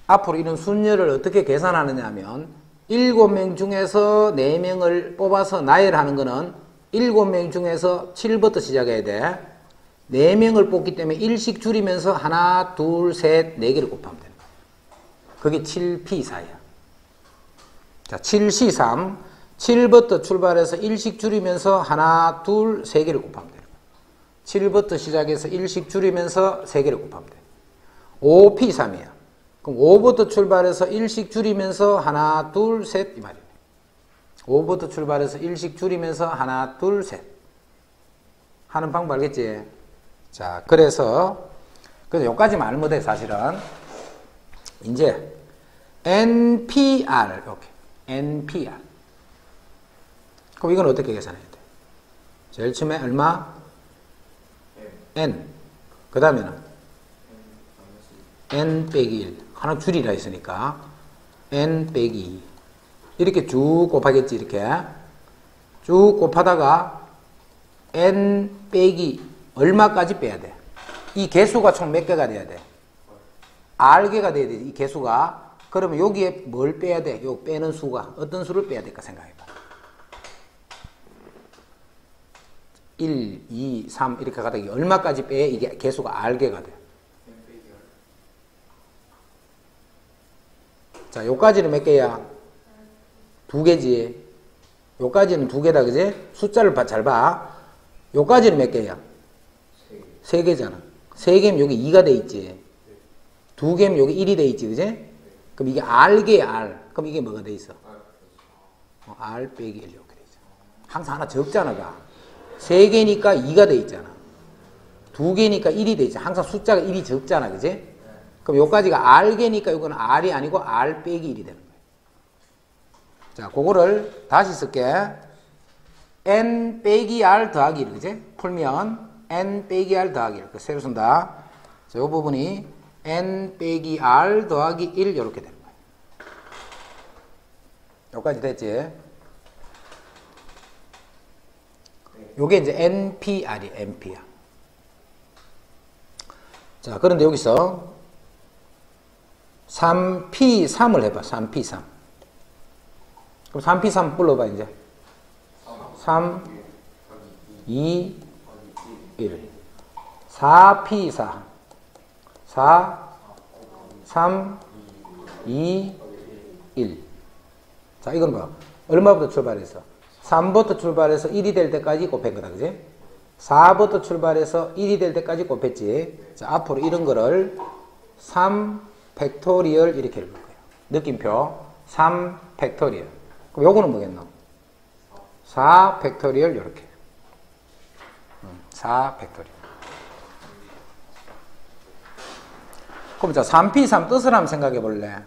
앞으로 이런 순열을 어떻게 계산하느냐 하면 7명 중에서 4명을 뽑아서 나열하는 거는 7명 중에서 7부터 시작해야 돼. 4명을 뽑기 때문에 1씩 줄이면서 하나, 둘, 셋, 4개를 곱하면 되는 거야. 그게 7P4야. 자, 7C3. 7부터 출발해서 1씩 줄이면서 하나, 둘, 3개를 곱하면 되는 거야. 7부터 시작해서 1씩 줄이면서 3개를 곱하면 돼. 5P3이야. 그럼 5부터 출발해서 1씩 줄이면서 하나, 둘, 셋 이 말이야. 5부터 출발해서 1씩 줄이면서 하나, 둘, 셋 하는 방법 알겠지? 자, 그래서 여기까지만 알면 돼. 사실은 이제 NPR 이렇게 NPR. 그럼 이건 어떻게 계산해야 돼? 제일 처음에 얼마? N. 그 다음에는 N 빼기 1. 하나 줄이라 했으니까 N 빼기 2. 이렇게 쭉 곱하겠지. 이렇게 쭉 곱하다가 N 빼기 얼마까지 빼야 돼? 이 개수가 총 몇 개가 돼야 돼? R개가 돼야 돼. 이 개수가. 그러면 여기에 뭘 빼야 돼? 요 빼는 수가 어떤 수를 빼야 될까 생각해봐. 1, 2, 3 이렇게 가다가 얼마까지 빼야 이게 개수가 R개가 돼? 자, 요까지는 몇 개야? 2개지. 요까지는 2개다, 그지? 숫자를 잘 봐. 요까지는 몇 개야? 3개잖아. 3개면 여기 2가 돼 있지. 2개면 여기 1이 돼 있지, 그지? 그럼 이게 R개야, R. 그럼 이게 뭐가 돼 있어? R 빼기 1 이렇게 돼 있어. 항상 하나 적잖아, 가. 3개니까 2가 돼 있잖아. 2개니까 1이 돼 있잖아. 항상 숫자가 1이 적잖아, 그지? 그럼 요까지가 R개니까 요거는 R이 아니고 R 빼기 1이 되는 거예요. 자, 그거를 다시 쓸게. N 빼기 R 더하기 1, 그지? 풀면 N 빼기 R 더하기 1. 새로 쓴다. 자, 요 부분이 N 빼기 R 더하기 1 이렇게 되는 거예요. 여기까지 됐지? 요게 이제 NPR이 NPR. 자, 그런데 여기서 3P3을 해봐. 3P3. 그럼 3P3 불러봐, 이제. 3, 2, 1. 4P4. 4, 3, 2, 1. 자, 이건 뭐? 얼마부터 출발해서? 3부터 출발해서 1이 될 때까지 곱한 거다, 그지? 4부터 출발해서 1이 될 때까지 곱했지. 자, 앞으로 이런 거를 3 팩토리얼 이렇게 읽을 거예요. 느낌표 3 팩토리얼. 그럼 요거는 뭐겠노? 4 팩토리얼 이렇게. 4 팩토리얼. 그럼 자, 3P3 뜻을 한번 생각해 볼래?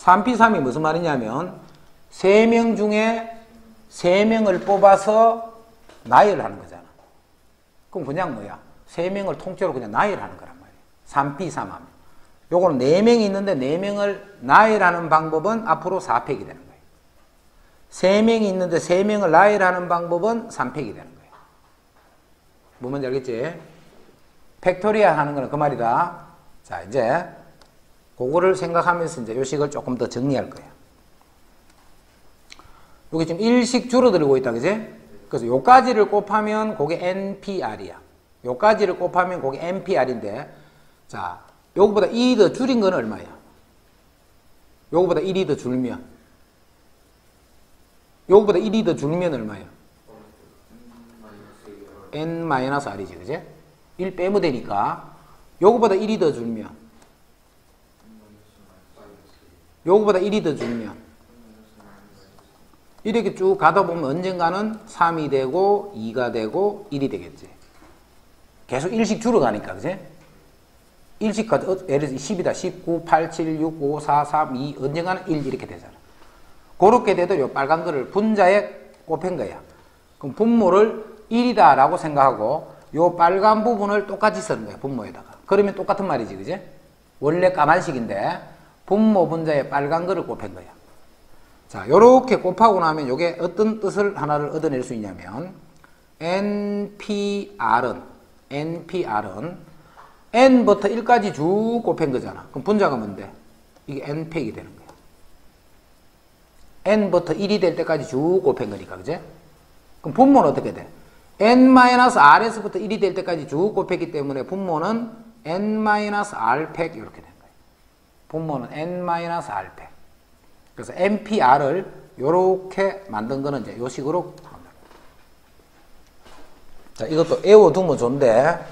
3P3이 무슨 말이냐면 3명 중에 3명을 뽑아서 나열하는 거잖아. 그럼 그냥 뭐야? 3명을 통째로 그냥 나열하는 거란 말이야. 3P3 하면. 요거는 4명이 있는데 4명을 나열하는 방법은 앞으로 4팩이 되는 거예요. 3명이 있는데 3명을 나열하는 방법은 3팩이 되는 거예요. 뭐 뭔지 알겠지? 팩토리얼 하는 거는 그 말이다. 자, 이제 그거를 생각하면서 이제 요식을 조금 더 정리할 거예요. 여기 지금 1씩 줄어들고 있다, 그지? 그래서 요까지를 곱하면 그게 NPR이야. 요까지를 곱하면 그게 NPR인데, 자, 요거보다 1이 더 줄인 건 얼마야? 요거보다 1이 더 줄면, 요거보다 1이 더 줄면 얼마야? n-r이지, 그지? 1 빼면 되니까 요거보다 1이 더 줄면 요거보다 1이 더 줄면 이렇게 쭉 가다 보면 언젠가는 3이 되고 2가 되고 1이 되겠지. 계속 1씩 줄어가니까, 그지? 1씩, 예를 들어서 10이다. 19, 8, 7, 6, 5, 4, 3, 2, 언젠가는 1 이렇게 되잖아. 그렇게 돼도 요 빨간 거를 분자에 곱한 거야. 그럼 분모를 1이다 라고 생각하고 요 빨간 부분을 똑같이 쓰는 거야, 분모에다가. 그러면 똑같은 말이지, 그지? 원래 까만식인데 분모 분자에 빨간 거를 곱한 거야. 자, 요렇게 곱하고 나면 요게 어떤 뜻을 하나를 얻어낼 수 있냐면 NPR은 n부터 1까지 쭉 곱한 거잖아. 그럼 분자가 뭔데? 이게 n팩이 되는 거야. n부터 1이 될 때까지 쭉 곱한 거니까, 그지? 그럼 분모는 어떻게 돼? n-rs부터 1이 될 때까지 쭉 곱했기 때문에 분모는 n-r팩 이렇게 되는 거예요. 분모는 n-r팩. 그래서 npr을 요렇게 만든 거는 이제 요 식으로 합니다. 자, 이것도 외워두면 좋은데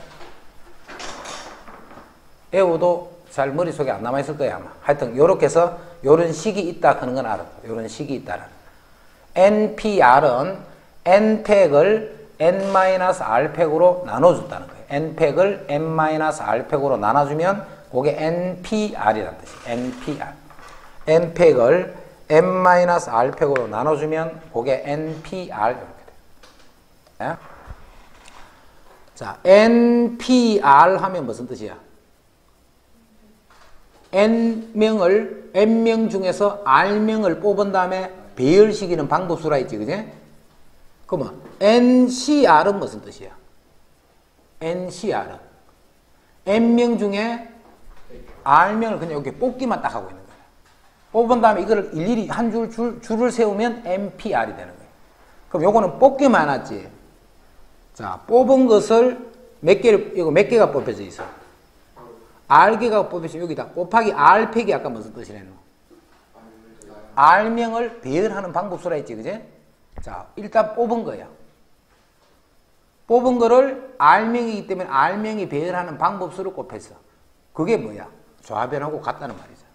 외워도 잘 머릿속에 안 남아있을 거야, 아마. 하여튼 요렇게 해서 요런 식이 있다 하는 건 알아. 요런 식이 있다는. npr은 n팩을 n-r팩으로 나눠줬다는 거예요. n팩을 n-r팩으로 나눠주면 그게 npr이라는 뜻이에요. npr. n팩을 n-r팩으로 나눠주면 그게 npr 이렇게 돼요. 네? 자, npr 하면 무슨 뜻이야? n명 중에서 r명을 뽑은 다음에 배열시키는 방법수라 있지, 그지? 그러면 ncr은 무슨 뜻이야? ncr은 n명 중에 r명을 그냥 이렇게 뽑기만 딱 하고 있는 거야. 뽑은 다음에 이거를 일일이 한 줄을 세우면 npr이 되는 거예요. 그럼 요거는 뽑기만 하지. 자, 뽑은 것을 이거 몇 개가 뽑혀져 있어? r개가 뽑혀서 여기다 곱하기 r팩이 아까 무슨 뜻이랬노? r명을 배열하는 방법수라 했지, 그지? 자, 일단 뽑은 거야. 뽑은 거를 r명이기 때문에 r명이 배열하는 방법수를 곱했어. 그게 뭐야? 좌변하고 같다는 말이죠.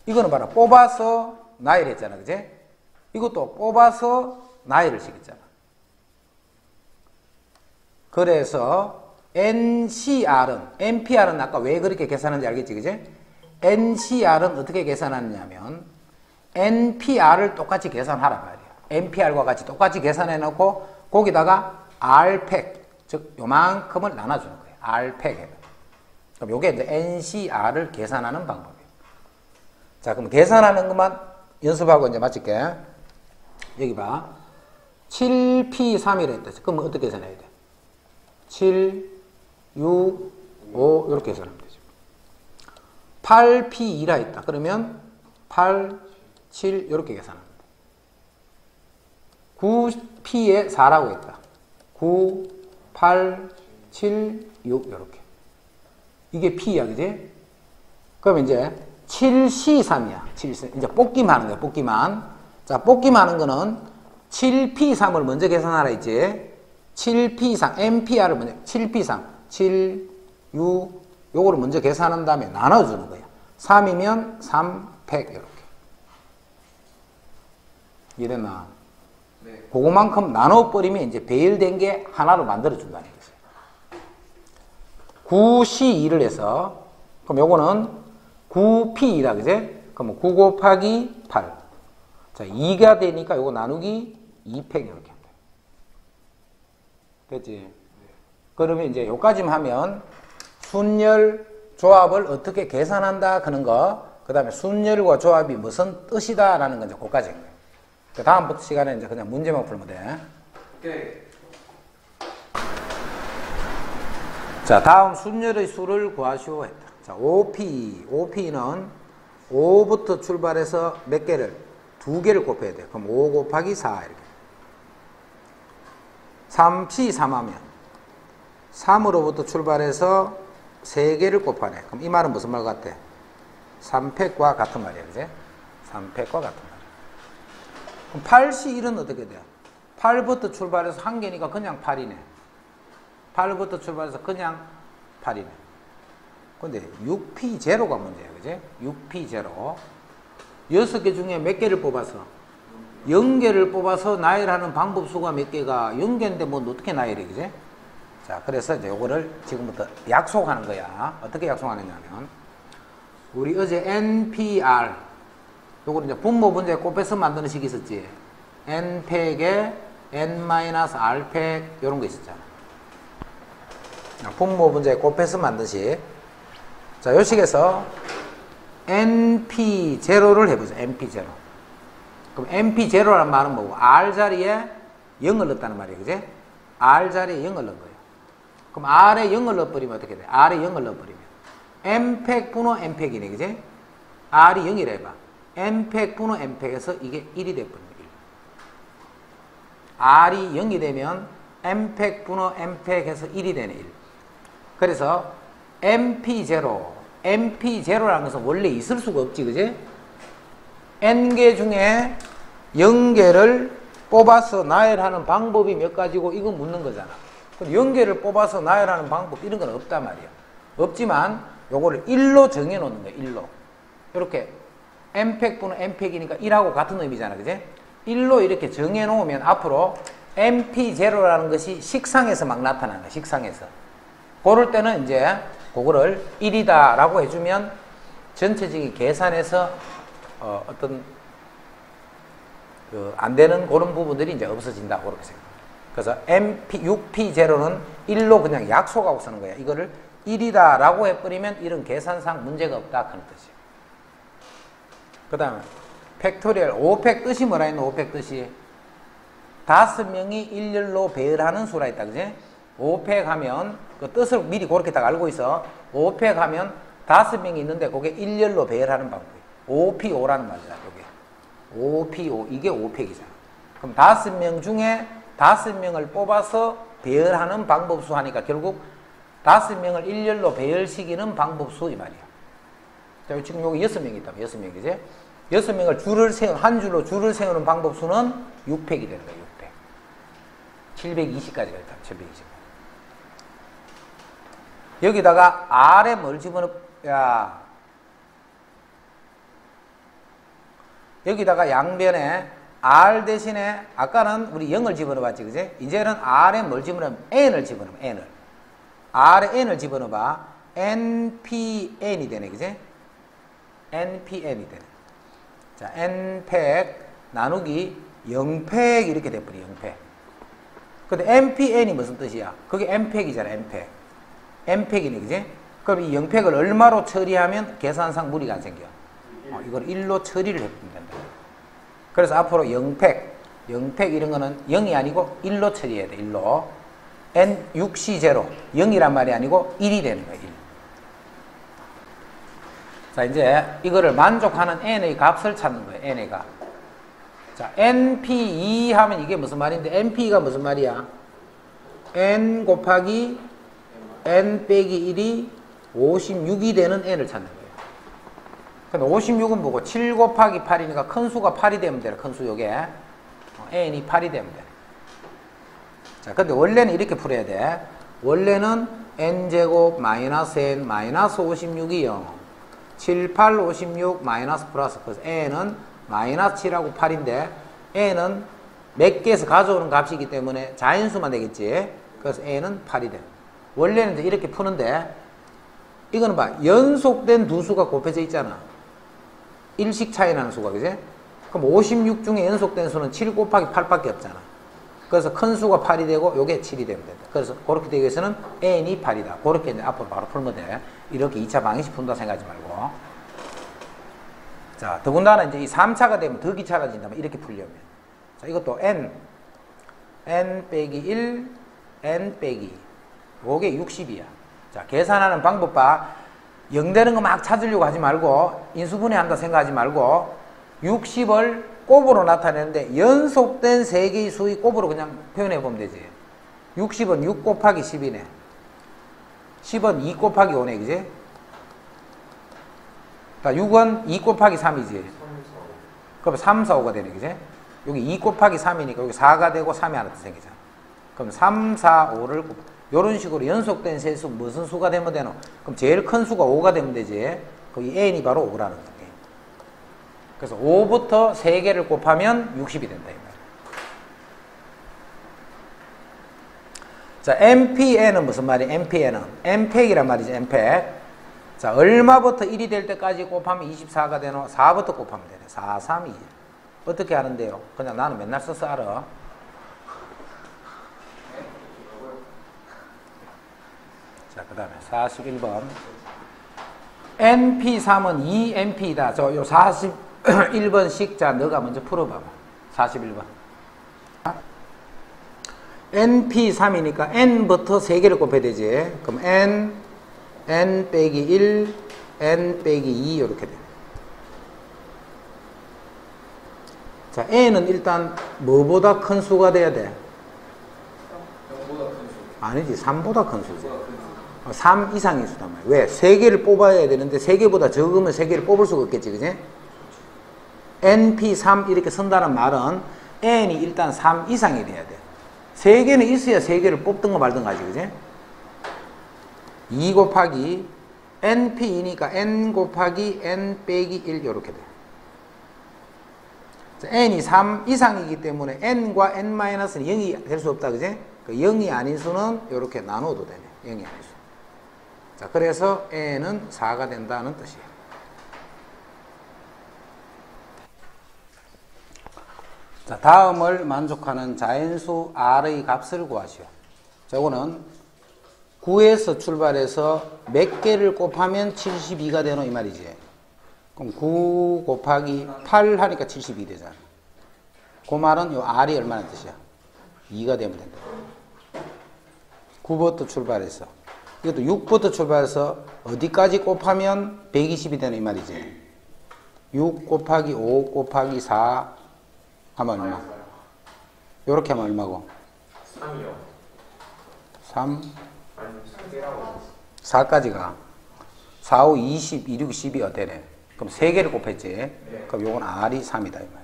이거는 봐라. 뽑아서 나열 했잖아, 그지? 이것도 뽑아서 나열을 시켰잖아. 그래서 npr은 아까 왜 그렇게 계산하는지 알겠지, 그지? ncr은 어떻게 계산하느냐면 npr을 똑같이 계산하라 말이야. npr과 같이 똑같이 계산해 놓고 거기다가 r팩, 즉 요만큼을 나눠주는 거예요. r팩. 그럼 요게 이제 ncr을 계산하는 방법이에요. 자, 그럼 계산하는 것만 연습하고 이제 마칠게. 여기 봐. 7p3이라 했다. 그럼 어떻게 계산해야 돼? 7, 6, 5 이렇게 계산하면 되죠. 8p2라 했다. 그러면 8, 7 이렇게 계산합니다. 9p에 4라고 했다. 9, 8, 7, 6 이렇게. 이게 p야, 그지? 그럼 이제 7c3이야. 7c. 이제 뽑기만 하는 거야. 뽑기만. 자, 뽑기만 하는 거는 7p3을 먼저 계산하라 했지. 7p3, npr를 먼저 7p3, 7, 6 요거를 먼저 계산한 다음에 나눠주는 거야. 3이면 3팩 이렇게. 이해됐나? 네. 그거만큼 나눠버리면 이제 배열된 게 하나로 만들어준다는 거죠. 9c2를 해서 그럼 요거는 9p2다, 그제? 그럼 9 곱하기 8. 자, 2가 되니까 요거 나누기 2팩 이렇게 합니다. 됐지? 네. 그러면 이제 요까지만 하면 순열 조합을 어떻게 계산한다 하는 거, 그 다음에 순열과 조합이 무슨 뜻이다 라는 건 이제 그까지인 거예요. 그 다음부터 시간에 이제 그냥 문제만 풀면 돼. 오케이. 자, 다음 순열의 수를 구하시오 했다. 자, 5p는 5부터 출발해서 몇 개를? 2개를 곱해야 돼. 그럼 5 곱하기 4 이렇게. 3p3 하면 3으로부터 출발해서 3개를 곱하네. 그럼 이 말은 무슨 말 같아? 3팩과 같은 말이야, 그지? 3팩과 같은 말이야. 그럼 8c1은 어떻게 돼요? 8부터 출발해서 한 개니까 그냥 8이네. 8부터 출발해서 그냥 8이네. 근데 6P0가 문제야. 그지? 6P0. 6개 중에 몇 개를 뽑아서? 0개를 뽑아서 나열하는 방법 수가 몇 개가 0개인데 뭐 어떻게 나열해. 그지? 자, 그래서 이제 요거를 지금부터 약속하는 거야. 어떻게 약속하느냐면, 우리 어제 NPR, 요거를 이제 분모 분자에 곱해서 만드는 식이 있었지. N팩에 N-R팩, 요런 거 있었잖아. 분모 분자에 곱해서 만든 식. 자, 요 식에서 NP0를 해보자. NP0. 그럼 NP0라는 말은 뭐고? R 자리에 0을 넣었다는 말이에요. 그지? R 자리에 0을 넣은 거예요. 그럼 R에 0을 넣어버리면 어떻게 돼? R에 0을 넣어버리면 N팩 분호 N팩이네. 그지? R이 0이라 해봐. N팩 분호 N팩에서 이게 1이 돼버립니다. 1. R이 0이 되면 N팩 분호 N팩에서 1이 되네. 1. 그래서 NP0, NP0라는 것은 원래 있을 수가 없지. 그지? N개 중에 0개를 뽑아서 나열하는 방법이 몇 가지고 이거 묻는 거잖아. 0개를 뽑아서 나열하는 방법 이런 건 없단 말이야. 없지만 요거를 1로 정해 놓는 거야. 1로. 이렇게 N팩 분은 N팩이니까 1하고 같은 의미잖아. 그지? 1로 이렇게 정해 놓으면 앞으로 NP0라는 것이 식상에서 막 나타나는 거야. 식상에서. 그럴 때는 이제 그거를 1이다 라고 해주면 전체적인 계산에서 어떤 안 되는 그런 부분들이 이제 없어진다. 그렇게 생각합니다. 그래서 MP6P0는 1로 그냥 약속하고 쓰는 거야. 이거를 1이다 라고 해버리면 이런 계산상 문제가 없다 하는 뜻이에요. 그 다음에 팩토리얼 5팩 뜻이 뭐라 했노? 5팩 뜻이 5명이 일렬로 배열하는 수라 했다. 그지? 5팩 하면 그 뜻을 미리 그렇게 딱 알고 있어. 5팩 하면 5명이 있는데 그게 일렬로 배열하는 방법이에요. 5P5라는 말이야. 이게 5P5 이게 5팩이잖아. 그럼 5명 중에 5명을 뽑아서 배열하는 방법수 하니까 결국 5명을 일렬로 배열시키는 방법수 이 말이야. 자, 지금 여기 6명이 있다면 6명이지? 6명을 줄을 세운, 한 줄로 줄을 세우는 방법수는 6팩이 되는 거야. 6팩. 720까지가 있다. 720. 여기다가 R에 뭘 집어넣어야, 여기다가 양변에 R 대신에 아까는 우리 0을 집어넣어봤지. 그지? 이제는 R에 뭘 집어넣으면 N을 집어넣으면 N을. R에 N을 집어넣어봐. NPN이 되네. 그지? NPN이 되네. 자, N팩 나누기 0팩 이렇게 돼버려. 0팩. 근데 NPN이 무슨 뜻이야? 그게 N팩이잖아. N팩. N팩이네. 그지? 그럼 이 0팩을 얼마로 처리하면 계산상 무리가 안 생겨? 이걸 1로 처리를 해보면 된다. 그래서 앞으로 0팩 이런 거는 0이 아니고 1로 처리해야 돼. 1로. N6C0 0이란 말이 아니고 1이 되는 거야. 1. 자, 이제 이거를 만족하는 N의 값을 찾는 거예요. N의 값. 자, NP2 하면 이게 무슨 말인데, NP가 무슨 말이야? N 곱하기 N 빼기 1이 56이 되는 N을 찾는 거예요. 근데 56은 뭐고? 7 곱하기 8이니까 큰 수가 8이 되면 되라. 큰 수 요게. N이 8이 되면 돼. 자, 근데 원래는 이렇게 풀어야 돼. 원래는 N제곱 마이너스 N 마이너스 56이 0. 7, 8, 56 마이너스 플러스. 그래서 N은 마이너스 7하고 8인데 N은 몇 개에서 가져오는 값이기 때문에 자연수만 되겠지. 그래서 N은 8이 돼. 원래는 이제 이렇게 푸는데 이거는 봐. 연속된 두 수가 곱해져 있잖아. 일식 차이 나는 수가. 그지? 그럼 56 중에 연속된 수는 7 곱하기 8밖에 없잖아. 그래서 큰 수가 8이 되고 요게 7이 되면 된다. 그래서 그렇게 되기 위해서는 N이 8이다. 그렇게 이제 앞으로 바로 풀면 돼. 이렇게 2차 방정식 푼다 생각하지 말고. 자, 더군다나 이제 이 3차가 되면 더 귀찮아진다면 이렇게 풀려면. 자, 이것도 N 빼기 1, N 빼기. 요게 60이야. 자, 계산하는 방법 봐. 0 되는 거 막 찾으려고 하지 말고, 인수분해한다 생각하지 말고, 60을 곱으로 나타내는데, 연속된 3개의 수의 곱으로 그냥 표현해보면 되지. 60은 6 곱하기 10이네. 10은 2 곱하기 5네, 그지? 자, 6은 2 곱하기 3이지. 그럼 3, 4, 5가 되네, 그지? 여기 2 곱하기 3이니까 여기 4가 되고 3이 하나 더 생기잖아. 그럼 3, 4, 5를 이런 식으로 연속된 세수 무슨 수가 되면 되노? 그럼 제일 큰 수가 5가 되면 되지. 이 n이 바로 5라는 거야. 그래서 5부터 3개를 곱하면 60이 된다 이 말이야. 자, MPN은 무슨 말이야? MPN은 MPEG이란 말이지. MPEG. 자, 얼마부터 1이 될 때까지 곱하면 24가 되노? 4부터 곱하면 되네. 4, 3, 2. 어떻게 하는데요? 그냥 나는 맨날 써서 알아. 자, 그 다음에 41번. NP3은 2NP다. 저 요 41번씩, 자, 너가 먼저 풀어봐봐. 41번. NP3이니까 N부터 3개를 곱해야 되지. 그럼 N 빼기 1, N 빼기 2, 이렇게 돼. 자, N은 일단 뭐보다 큰 수가 돼야 돼? 0보다 큰 수. 아니지, 3보다 큰 수지. 3 이상의 수단 말이야. 왜? 3개를 뽑아야 되는데 3개보다 적으면 3개를 뽑을 수가 없겠지, 그지? NP3 이렇게 쓴다는 말은 N이 일단 3 이상이 돼야 돼. 3개는 있어야 3개를 뽑든가 말든가 하지, 그지? 2 곱하기 NP2니까 N 곱하기 N 빼기 1 이렇게 돼. 자, N이 3 이상이기 때문에 N과 N-는 0이 될 수 없다, 그지? 그 0이 아닌 수는 이렇게 나눠도 되네. 0이 아닌 수. 자, 그래서 N은 4가 된다는 뜻이에요. 자, 다음을 만족하는 자연수 R의 값을 구하시오. 자, 이거는 9에서 출발해서 몇 개를 곱하면 72가 되노 이 말이지. 그럼 9 곱하기 8 하니까 72 되잖아. 그 말은 요 R이 얼마나 뜻이야? 2가 되면 된다. 9부터 출발해서 이것도 6부터 출발해서 어디까지 곱하면 120이 되는 이 말이지. 6 곱하기 5 곱하기 4 하면 얼마? 요렇게 하면 얼마고? 3이요. 3? 아니, 3개라고. 4까지가 4, 5, 20, 2, 6, 12 어때네? 그럼 3개를 곱했지? 네. 그럼 요건 R이 3이다 이 말이야.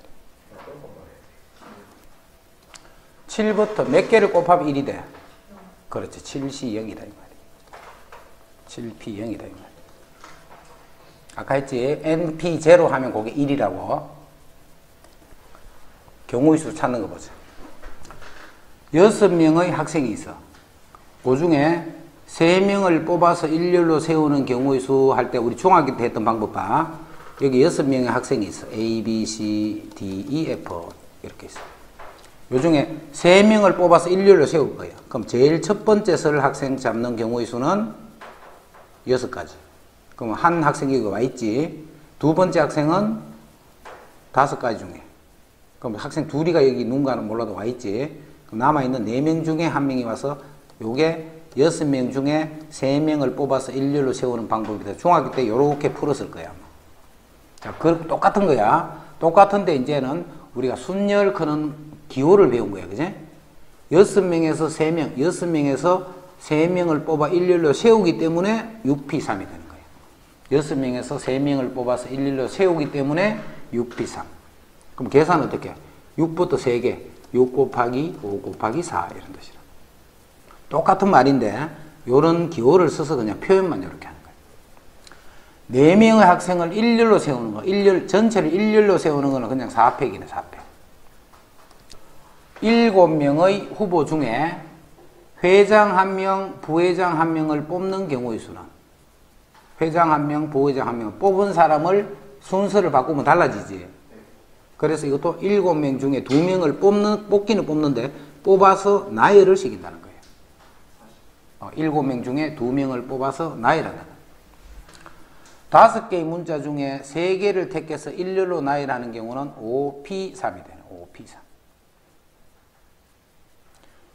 7부터 몇 개를 곱하면 1이 돼? 그렇지. 7C 0이다 이 말이야. 7P 0이다 이 말이야. 아까 했지? NP 0 하면 그게 1이라고. 경우의 수 찾는 거 보자. 6명의 학생이 있어. 그 중에 3명을 뽑아서 일렬로 세우는 경우의 수 할 때 우리 중학교 때 했던 방법 봐. 여기 6명의 학생이 있어. A, B, C, D, E, F 이렇게 있어. 요 중에 3명을 뽑아서 일렬로 세울 거야. 그럼 제일 첫 번째 설 학생 잡는 경우의 수는 6가지. 그럼 한 학생이 여기 와 있지. 두 번째 학생은 5가지 중에. 그럼 학생 둘이가 여기 누군가는 몰라도 와 있지. 그럼 남아있는 4명 중에 1명이 와서 요게 6명 중에 3명을 뽑아서 일렬로 세우는 방법이다. 중학교 때 요렇게 풀었을 거야. 자, 그 똑같은 거야. 똑같은데 이제는 우리가 순열 크는 기호를 배운 거야. 그지? 6명에서 3명, 6명에서 3명을 뽑아 일렬로 세우기 때문에 6P3이 되는 거예요. 6명에서 3명을 뽑아서 일렬로 세우기 때문에 6P3. 그럼 계산은 어떻게? 6부터 3개, 6 곱하기 5 곱하기 4 이런 뜻이라. 똑같은 말인데 이런 기호를 써서 그냥 표현만 이렇게 하는 거예요. 4명의 학생을 일렬로 세우는 거, 전체를 일렬로 세우는 거는 그냥 4팩이네, 4팩. 7명의 후보 중에 회장 1명, 부회장 1명을 뽑는 경우의 수는 회장 1명, 부회장 1명 뽑은 사람을 순서를 바꾸면 달라지지. 그래서 이것도 7명 중에 2명을 뽑기는 뽑는데 뽑아서 나열을 시킨다는 거예요. 7명 중에 2명을 뽑아서 나열한다. 5개의 문자 중에 3개를 택해서 일렬로 나열하는 경우는 5P3이 되는 5P3.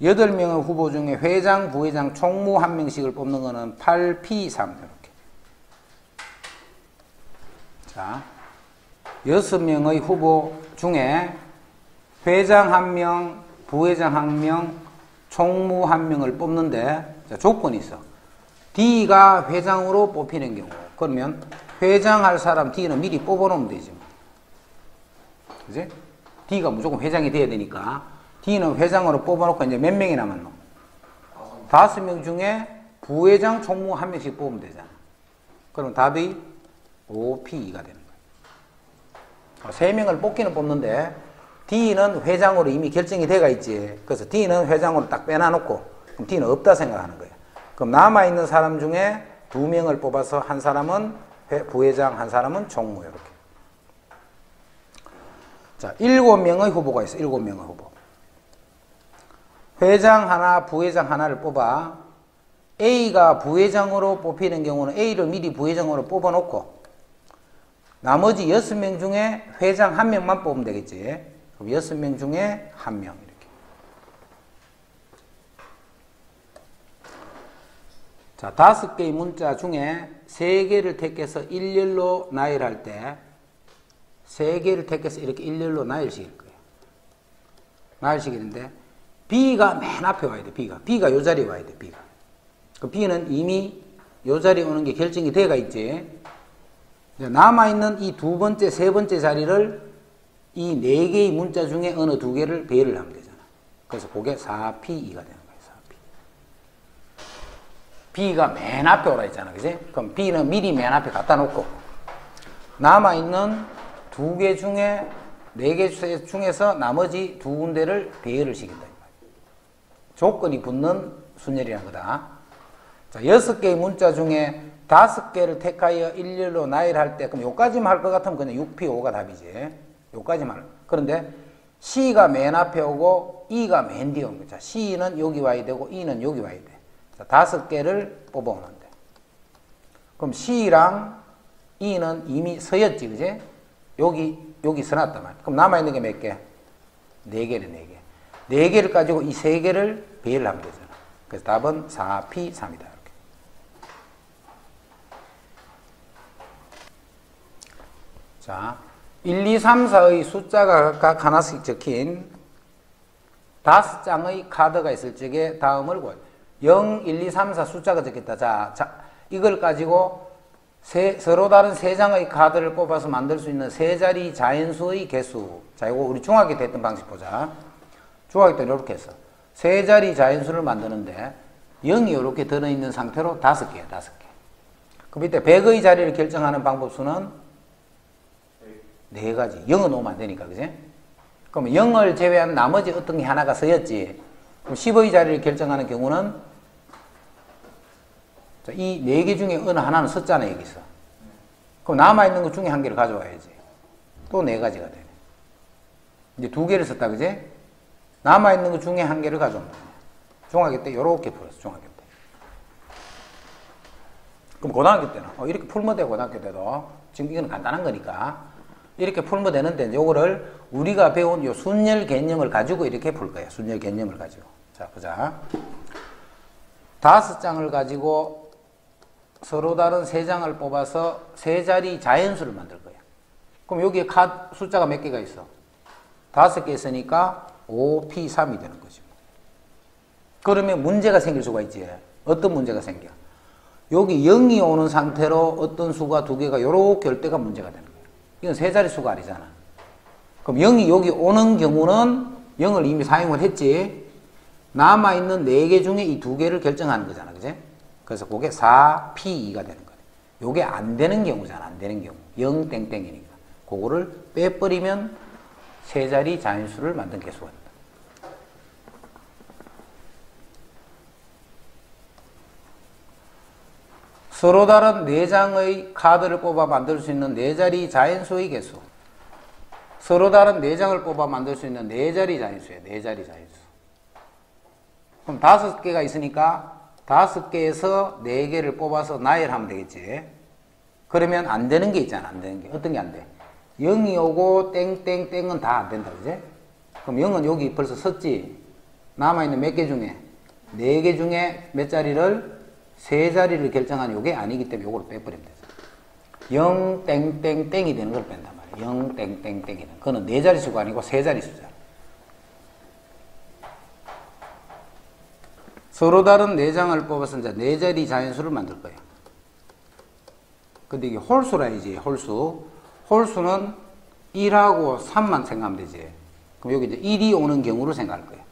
8명의 후보 중에 회장, 부회장, 총무 1명씩을 뽑는 거는 8P3 이렇게. 자, 6명의 후보 중에 회장 1명, 부회장 1명, 총무 1명을 뽑는데 자, 조건이 있어. D가 회장으로 뽑히는 경우. 그러면 회장할 사람 D는 미리 뽑아놓으면 되지. 그지? D가 무조건 회장이 돼야 되니까 D는 회장으로 뽑아놓고 이제 몇 명이 남았노? 5명 중에 부회장, 총무 1명씩 뽑으면 되잖아. 그럼 답이 5P2가 되는 거야. 3명을 뽑기는 뽑는데 D는 회장으로 이미 결정이 돼가 있지. 그래서 D는 회장으로 딱 빼놔놓고 그럼 D는 없다 생각하는 거야. 그럼 남아있는 사람 중에 2명을 뽑아서 한 사람은 부회장, 한 사람은 총무 이렇게. 자, 7명의 후보가 있어. 7명의 후보. 회장 하나, 부회장 하나를 뽑아. A가 부회장으로 뽑히는 경우는 A를 미리 부회장으로 뽑아놓고 나머지 6명 중에 회장 1명만 뽑으면 되겠지. 그럼 6명 중에 1명 이렇게. 자, 5개의 문자 중에 3개를 택해서 일렬로 나열할 때 3개를 택해서 이렇게 일렬로 나열시킬 거예요. 나열시키는데 B가 맨 앞에 와야 돼. B가 요 자리에 와야 돼. B가. 그 B는 이미 요 자리에 오는 게 결정이 돼가 있지. 남아있는 이 2번째, 3번째 자리를 이 4개의 문자 중에 어느 2개를 배열을 하면 되잖아. 그래서 그게 4P2가 되는 거예요. 4P. B가 맨 앞에 오라 했잖아. 그지? 그럼 B는 미리 맨 앞에 갖다 놓고 남아있는 2개 중에 4개 중에서 나머지 2군데를 배열을 시킨다. 조건이 붙는 순열이라는 거다. 자, 6개의 문자 중에 5개를 택하여 일렬로 나열할 때, 그럼 요까지만 할 것 같으면 그냥 6P5가 답이지. 요까지만. 그런데 C가 맨 앞에 오고 E가 맨 뒤에 온 거죠. 자, C는 여기 와야 되고 E는 여기 와야 돼. 자, 5개를 뽑아오면 돼. 그럼 C랑 E는 이미 서였지, 그지? 여기 서놨단 말이야. 그럼 남아있는 게 몇 개? 4개네, 4개. 4개를 가지고 이 3개를 배열을 하면 되잖아. 그래서 답은 4P3이다. 자, 1, 2, 3, 4의 숫자가 각 하나씩 적힌 5장의 카드가 있을 적에 다음을 보여. 0, 1, 2, 3, 4 숫자가 적혔다. 자, 이걸 가지고 서로 다른 3장의 카드를 뽑아서 만들 수 있는 3자리 자연수의 개수. 자, 이거 우리 중학교 때 했던 방식 보자. 중학교 때 이렇게 했어. 3자리 자연수를 만드는데 0이 이렇게 들어있는 상태로 5개야, 5개. 그 밑에 100의 자리를 결정하는 방법수는 4가지. 0은 놓으면 안 되니까, 그지? 그럼 0을 제외한 나머지 어떤 게 하나가 서였지. 그럼 10의 자리를 결정하는 경우는 자, 이 4개 중에 어느 하나는 섰잖아, 여기서. 그럼 남아있는 것 중에 한 개를 가져와야지. 또 4가지가 되네. 이제 2개를 썼다, 그지? 남아있는 것 중에 한 개를 가져오면 되네. 중학교 때 요렇게 풀었어, 중학교 때. 그럼 고등학교 때는 이렇게 풀면 돼, 고등학교 때도. 지금 이건 간단한 거니까. 이렇게 풀면 되는데, 요거를 우리가 배운 요 순열 개념을 가지고 이렇게 풀 거야. 순열 개념을 가지고. 자, 보자. 5장을 가지고 서로 다른 3장을 뽑아서 3자리 자연수를 만들 거야. 그럼 여기에 숫자가 몇 개가 있어? 5개 있으니까 5P3이 되는 거죠. 그러면 문제가 생길 수가 있지. 어떤 문제가 생겨? 여기 0이 오는 상태로 어떤 수가 2개가 요렇게 올 때가 문제가 되는 거야. 이건 3자리 수가 아니잖아. 그럼 0이 여기 오는 경우는 0을 이미 사용을 했지. 남아있는 4개 중에 이 2개를 결정하는 거잖아. 그지? 그래서 그게 4P2가 되는 거야. 요게 안 되는 경우잖아. 안 되는 경우. 0 땡땡이니까. 그거를 빼버리면 3자리 자연수를 만든 개수가 된다. 서로 다른 4장의 카드를 뽑아 만들 수 있는 4자리 자연수의 개수. 서로 다른 4장을 뽑아 만들 수 있는 4자리 자연수예요. 4자리 자연수. 그럼 5개가 있으니까 5개에서 4개를 뽑아서 나열하면 되겠지. 그러면 안 되는 게 있잖아. 안 되는 게. 어떤 게 안 돼? 0이 오고 땡땡땡은 다 안 된다. 그지? 그럼 0은 여기 벌써 섰지. 남아있는 몇 개 중에? 4개 중에 몇 자리를? 3자리를 결정한 요게 아니기 때문에 요걸 빼버리면 되죠. 0 땡땡땡이 되는 걸 뺀단 말이에요. 0 땡땡땡이. 그거는 4자리 수가 아니고 3자리 수잖아. 서로 다른 4장을 뽑아서 이제 4자리 자연수를 만들 거예요. 근데 이게 홀수라 이제 홀수. 홀수는 1하고 3만 생각하면 되지. 그럼 여기 이제 1이 오는 경우를 생각할 거예요.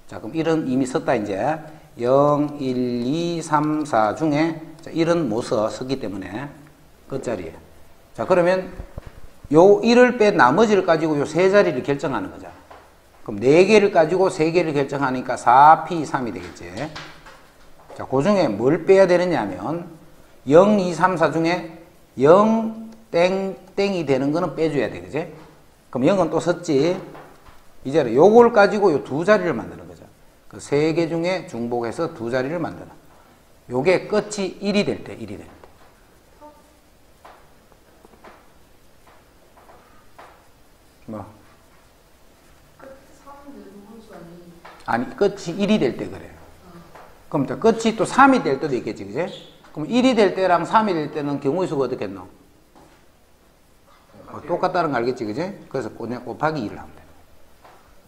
자, 그럼 1은 이미 썼다, 이제. 0, 1, 2, 3, 4 중에, 자, 1은 못 썼기 때문에 끝자리에. 자, 그러면 요 1을 뺀 나머지를 가지고 요 세 자리를 결정하는 거잖아. 그럼 4개를 가지고 3개를 결정하니까 4P, 3이 되겠지. 자, 그 중에 뭘 빼야 되느냐 하면 0, 2, 3, 4 중에 0, 땡이 되는 거는 빼줘야 돼, 그지? 그럼 0은 또 썼지. 이제는 요걸 가지고 요 두 자리를 만드는 거죠. 그 3개 중에 중복해서 두 자리를 만드는. 요게 끝이 1이 될 때, 1이 될 때. 뭐? 끝 3은 함수 아니. 아니, 끝이 1이 될 때 그래요. 그럼 또 끝이 또 3이 될 때도 있겠지, 그지? 그럼 1이 될 때랑 3이 될 때는 경우의 수가 어떻겠노? 똑같다는 거 알겠지, 그지? 그래서 그냥 곱하기 2를 하면 돼.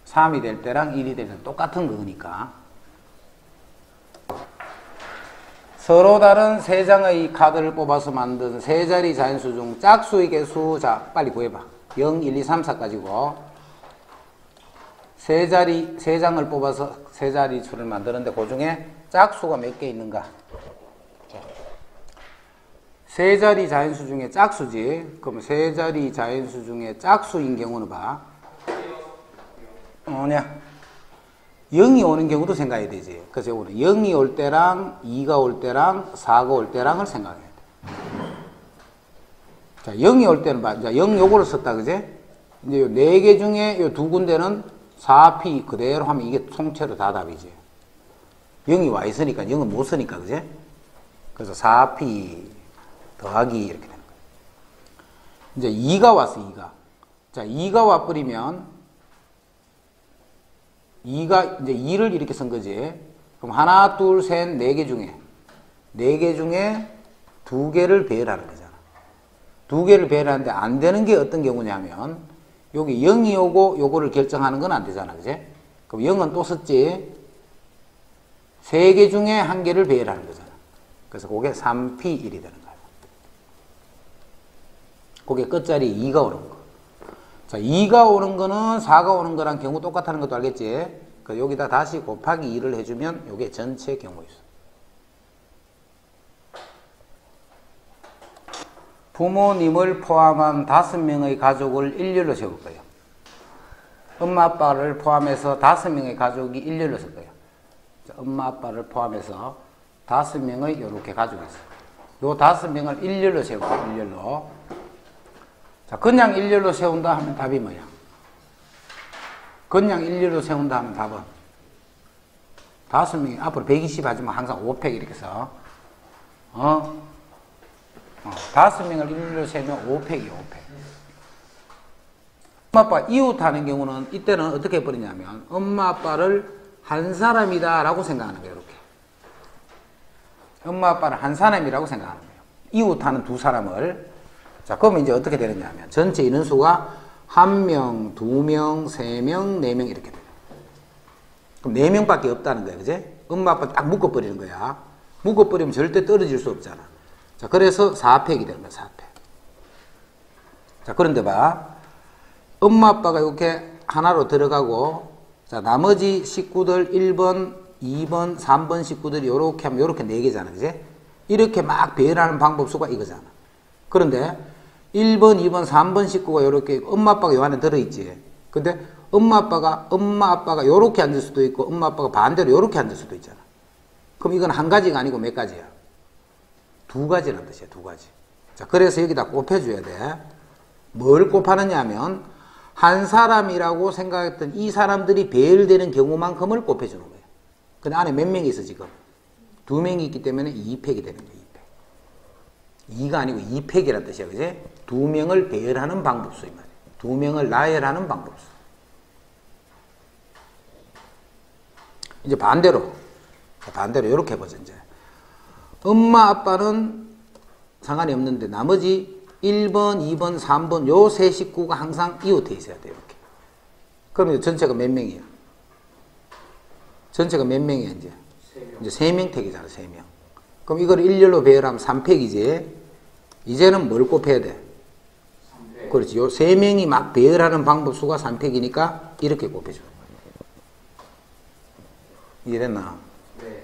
3이 될 때랑 1이 될 때는 똑같은 거니까. 서로 다른 세 장의 카드를 뽑아서 만든 세 자리 자연수 중 짝수의 개수, 자, 빨리 구해봐. 0, 1, 2, 3, 4 가지고 세 장을 뽑아서 세 자리 수를 만드는데 그 중에 짝수가 몇 개 있는가? 세 자리 자연수 중에 짝수지. 그럼 세 자리 자연수 중에 짝수인 경우는 봐. 뭐냐? 0이 오는 경우도 생각해야 되지. 그래서 요거는 0이 올 때랑 2가 올 때랑 4가 올 때랑을 생각해야 돼. 자, 0이 올 때는 봐. 자, 0 요거를 썼다, 그제? 이제 요 4개 중에 요 두 군데는 4P 그대로 하면 이게 통째로 다 답이지. 0이 와 있으니까, 0은 못 쓰니까, 그제? 그래서 4P 더하기 이렇게 되는 거예요. 이제 2가 왔어, 2가. 자, 2가 와버리면 2가 이제 2를 이렇게 쓴 거지. 그럼 하나, 둘, 셋, 4개 중에 4개 중에 2개를 배열하는 거잖아. 2개를 배열하는데 안 되는 게 어떤 경우냐면 여기 0이 오고 요거를 결정하는 건 안 되잖아, 그제? 그럼 0은 또 썼지. 3개 중에 1개를 배열하는 거잖아. 그래서 그게 3P1이 되는 거야. 그게 끝자리 2가 오는 거. 자, 2가 오는 거는 4가 오는 거랑 경우 똑같다는 것도 알겠지? 그 여기다 다시 곱하기 2를 해주면 이게 전체 경우의 수. 부모님을 포함한 5명의 가족을 일렬로 세울 거예요. 엄마, 아빠를 포함해서 5명의 가족이 일렬로 설 거예요. 자, 엄마, 아빠를 포함해서 5명의 이렇게 가족이 있어요. 요 5명을 일렬로 세울 거예요. 일렬로. 자, 그냥 일렬로 세운다 하면 답이 뭐야? 그냥 일렬로 세운다 하면 답은 5명이 앞으로 120 하지만 항상 5팩 이렇게 써. 5명을 일렬로 세면 5팩이에요, 5팩. 엄마, 아빠 이웃 하는 경우는 이때는 어떻게 해버리냐면 엄마, 아빠를 한 사람이다 라고 생각하는 거예요, 이렇게. 엄마, 아빠를 한 사람이라고 생각하는 거예요. 이웃 하는 두 사람을. 자, 그러면 이제 어떻게 되느냐 하면 전체 인원수가 1명, 2명, 3명, 4명 이렇게 돼요. 그럼 4명밖에 없다는 거야, 그제? 엄마, 아빠 딱 묶어버리는 거야. 묶어버리면 절대 떨어질 수 없잖아. 자, 그래서 4팩이 되는 거야, 4팩. 자, 그런데 봐. 엄마, 아빠가 이렇게 하나로 들어가고, 자, 나머지 식구들 1번, 2번, 3번 식구들이 요렇게 하면 요렇게 4개잖아, 그제? 이렇게 막 배열하는 방법 수가 이거잖아. 그런데 1번, 2번, 3번 식구가 요렇게 엄마, 아빠가 요 안에 들어있지. 근데 엄마, 아빠가 요렇게 앉을 수도 있고 엄마, 아빠가 반대로 요렇게 앉을 수도 있잖아. 그럼 이건 한 가지가 아니고 몇 가지야? 2가지라는 뜻이야, 2가지. 자, 그래서 여기다 곱해줘야 돼. 뭘 곱하느냐 하면 한 사람이라고 생각했던 이 사람들이 배열되는 경우만큼을 곱해주는 거예요. 근데 안에 몇 명이 있어, 지금? 2명이 있기 때문에 2팩이 되는 거예요, 2팩. 2가 아니고 2팩이라는 뜻이야, 그지? 2명을 배열하는 방법수, 이 말이야. 2명을 나열하는 방법수. 이제 반대로 이렇게 해보자, 이제. 엄마, 아빠는 상관이 없는데, 나머지 1번, 2번, 3번, 요 세 식구가 항상 이웃해 있어야 돼, 이렇게. 그러면 전체가 몇 명이야? 전체가 몇 명이야, 이제? 3명. 이제 3명 택이잖아, 3명. 그럼 이걸 일렬로 배열하면 3팩이지. 이제는 뭘 곱해야 돼? 3팩. 그렇지. 요 세 명이 막 배열하는 방법 수가 3팩이니까 이렇게 곱해줘. 이해됐나? 네.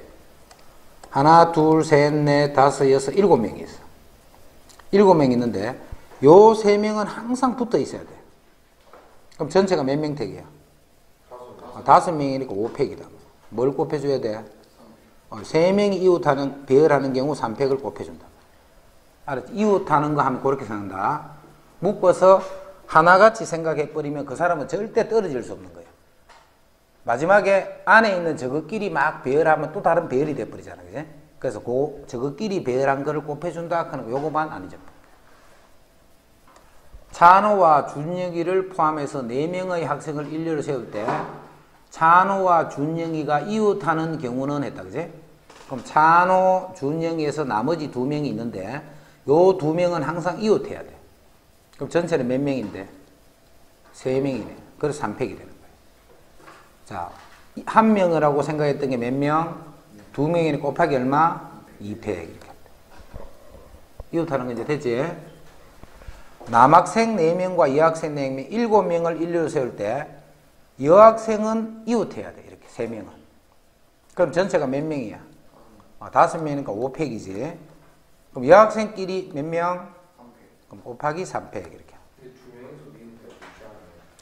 하나, 둘, 셋, 넷, 다섯, 여섯, 7명이 있어. 7명 있는데 요 3명은 항상 붙어 있어야 돼. 그럼 전체가 몇 명택이야? 5명이니까 5팩이다. 뭘 곱해줘야 돼? 3명이 이웃하는 배열하는 경우 3팩을 곱해준다. 알았지? 이웃하는 거 하면 그렇게 생각한다. 묶어서 하나같이 생각해버리면 그 사람은 절대 떨어질 수 없는 거야. 마지막에 안에 있는 저것끼리 막 배열하면 또 다른 배열이 돼버리잖아. 그지? 그래서 저것끼리 배열한 거를 곱해준다 하는 거 요거만 아니죠. 찬호와 준영이를 포함해서 4명의 학생을 일렬로 세울 때 찬호와 준영이가 이웃하는 경우는 했다. 그지? 그럼 찬호, 준영이에서 나머지 2명이 있는데 요 2명은 항상 이웃해야 돼. 그럼 전체는 몇 명인데? 3명이네. 그래서 3팩이 되는 거예요. 자, 1명이라고 생각했던 게 몇 명? 2명이니 곱하기 얼마? 2팩. 이렇게 합니다. 이웃하는 거 이제 됐지? 남학생 4명과 여학생 4명, 7명을 일렬로 세울 때 여학생은 이웃해야 돼. 이렇게 3명은. 그럼 전체가 몇 명이야? 5명이니까 5팩이지. 그럼 여학생끼리 몇 명? 3팩. 그럼 곱하기 3팩 이렇게. 근데 2명에서 이웃해야 되지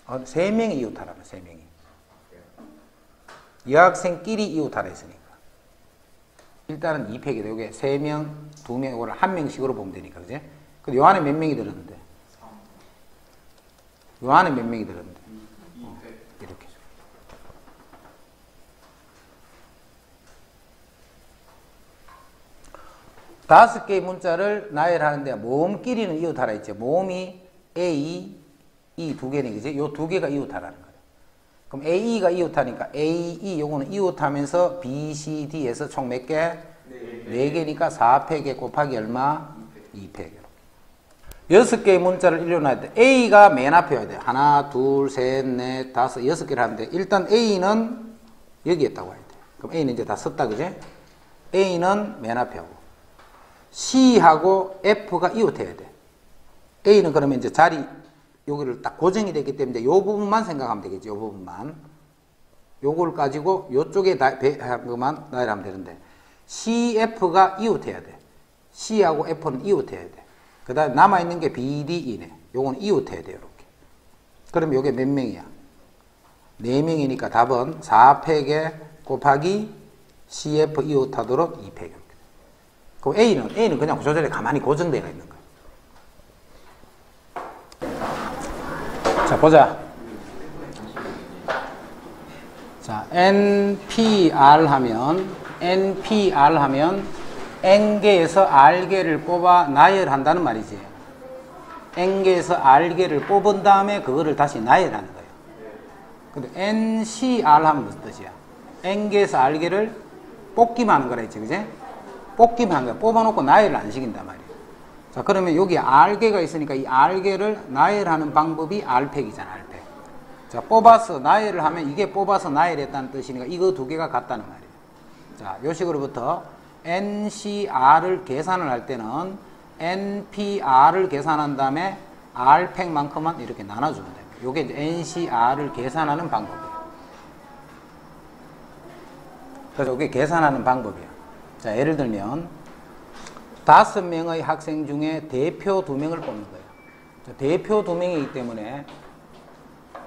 않아요? 3명이 이웃하라면 3명이. 여학생끼리 이웃하라 했으니까. 일단은 2팩이다. 요게 3명, 2명, 이거를 1명씩으로 보면 되니까. 그지? 근데 요 안에 몇 명이 들었는데? 3. 요 안에 몇 명이 들었는데? 2팩. 이렇게. 5개의 문자를 나열하는데 모음끼리는 이웃하라 했죠. 모음이 A, E 2개는 그지? 요 2개가 이웃하라는 거예요. 그럼 AE가 이웃하니까 AE 요거는 이웃하면서 B, C, D에서 총 몇 개? 4개니까 4팩에 곱하기 얼마? 2팩. 6개의 문자를 일렬로 놔야 돼. A가 맨 앞에 와야 돼. 하나, 둘, 셋, 넷, 다섯, 6개를 하는데 일단 A는 여기 있다고 해야 돼. 그럼 A는 이제 다 썼다, 그지? A는 맨 앞에 오고 C하고 F가 이웃해야 돼. A는 그러면 이제 자리 여기를 딱 고정이 됐기 때문에 요 부분만 생각하면 되겠지. 요 부분만. 요걸 가지고 요쪽에 것만 나열하면 되는데 CF가 이웃해야 돼. C하고 F는 이웃해야 돼. 그 다음에 남아있는 게 BDE네. 요건 이웃해야 돼요. 이렇게. 그럼 요게 몇 명이야? 4명이니까 답은 4팩에 곱하기 CF 이웃하도록 2팩. 이렇게. 그럼 A는 그냥 그 조절에 가만히 고정되어 있는 거야. 자, 보자. 자, NPR 하면 N개에서 R개를 뽑아 나열한다는 말이지. N개에서 R개를 뽑은 다음에 그거를 다시 나열하는 거예요. 근데 NCR 하면 무슨 뜻이야? N개에서 R개를 뽑기만 하는 거라 했지, 그지? 뽑기만 하는 거야. 뽑아놓고 나열을 안 시킨단 말이야. 자, 그러면 여기 R개가 있으니까 이 R개를 나열하는 방법이 R팩이잖아, R팩. 자, 뽑아서 나열을 하면 이게 뽑아서 나열했다는 뜻이니까 이거 2개가 같다는 말이에요. 자, 요 식으로부터 NCR을 계산을 할 때는 NPR을 계산한 다음에 R팩만큼만 이렇게 나눠주면 됩니다. 요게 이제 NCR을 계산하는 방법이에요. 그래서 이게 계산하는 방법이에요. 자, 예를 들면 5명의 학생 중에 대표 2명을 뽑는 거예요. 자, 대표 2명이기 때문에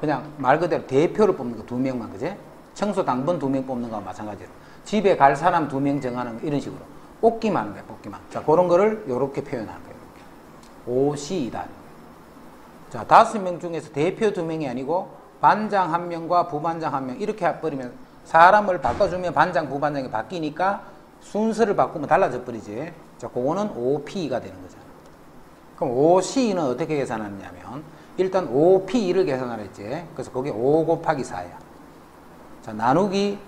그냥 말 그대로 대표를 뽑는 거 2명만, 그지? 청소 당번 2명 뽑는 거와 마찬가지로 집에 갈 사람 2명 정하는 거 이런 식으로 뽑기만 하는 거예요. 뽑기만. 자, 그런 거를 이렇게 표현하는 거예요. 이렇게. OC이다. 자, 5명 중에서 대표 2명이 아니고 반장 1명과 부반장 1명 이렇게 해버리면 사람을 바꿔주면 반장, 부반장이 바뀌니까 순서를 바꾸면 달라져 버리지. 자, 그거는 OP가 되는 거잖아. 그럼 OC는 어떻게 계산하느냐면 일단 OP를 계산하라 했지. 그래서 거기 5 곱하기 4야. 자, 나누기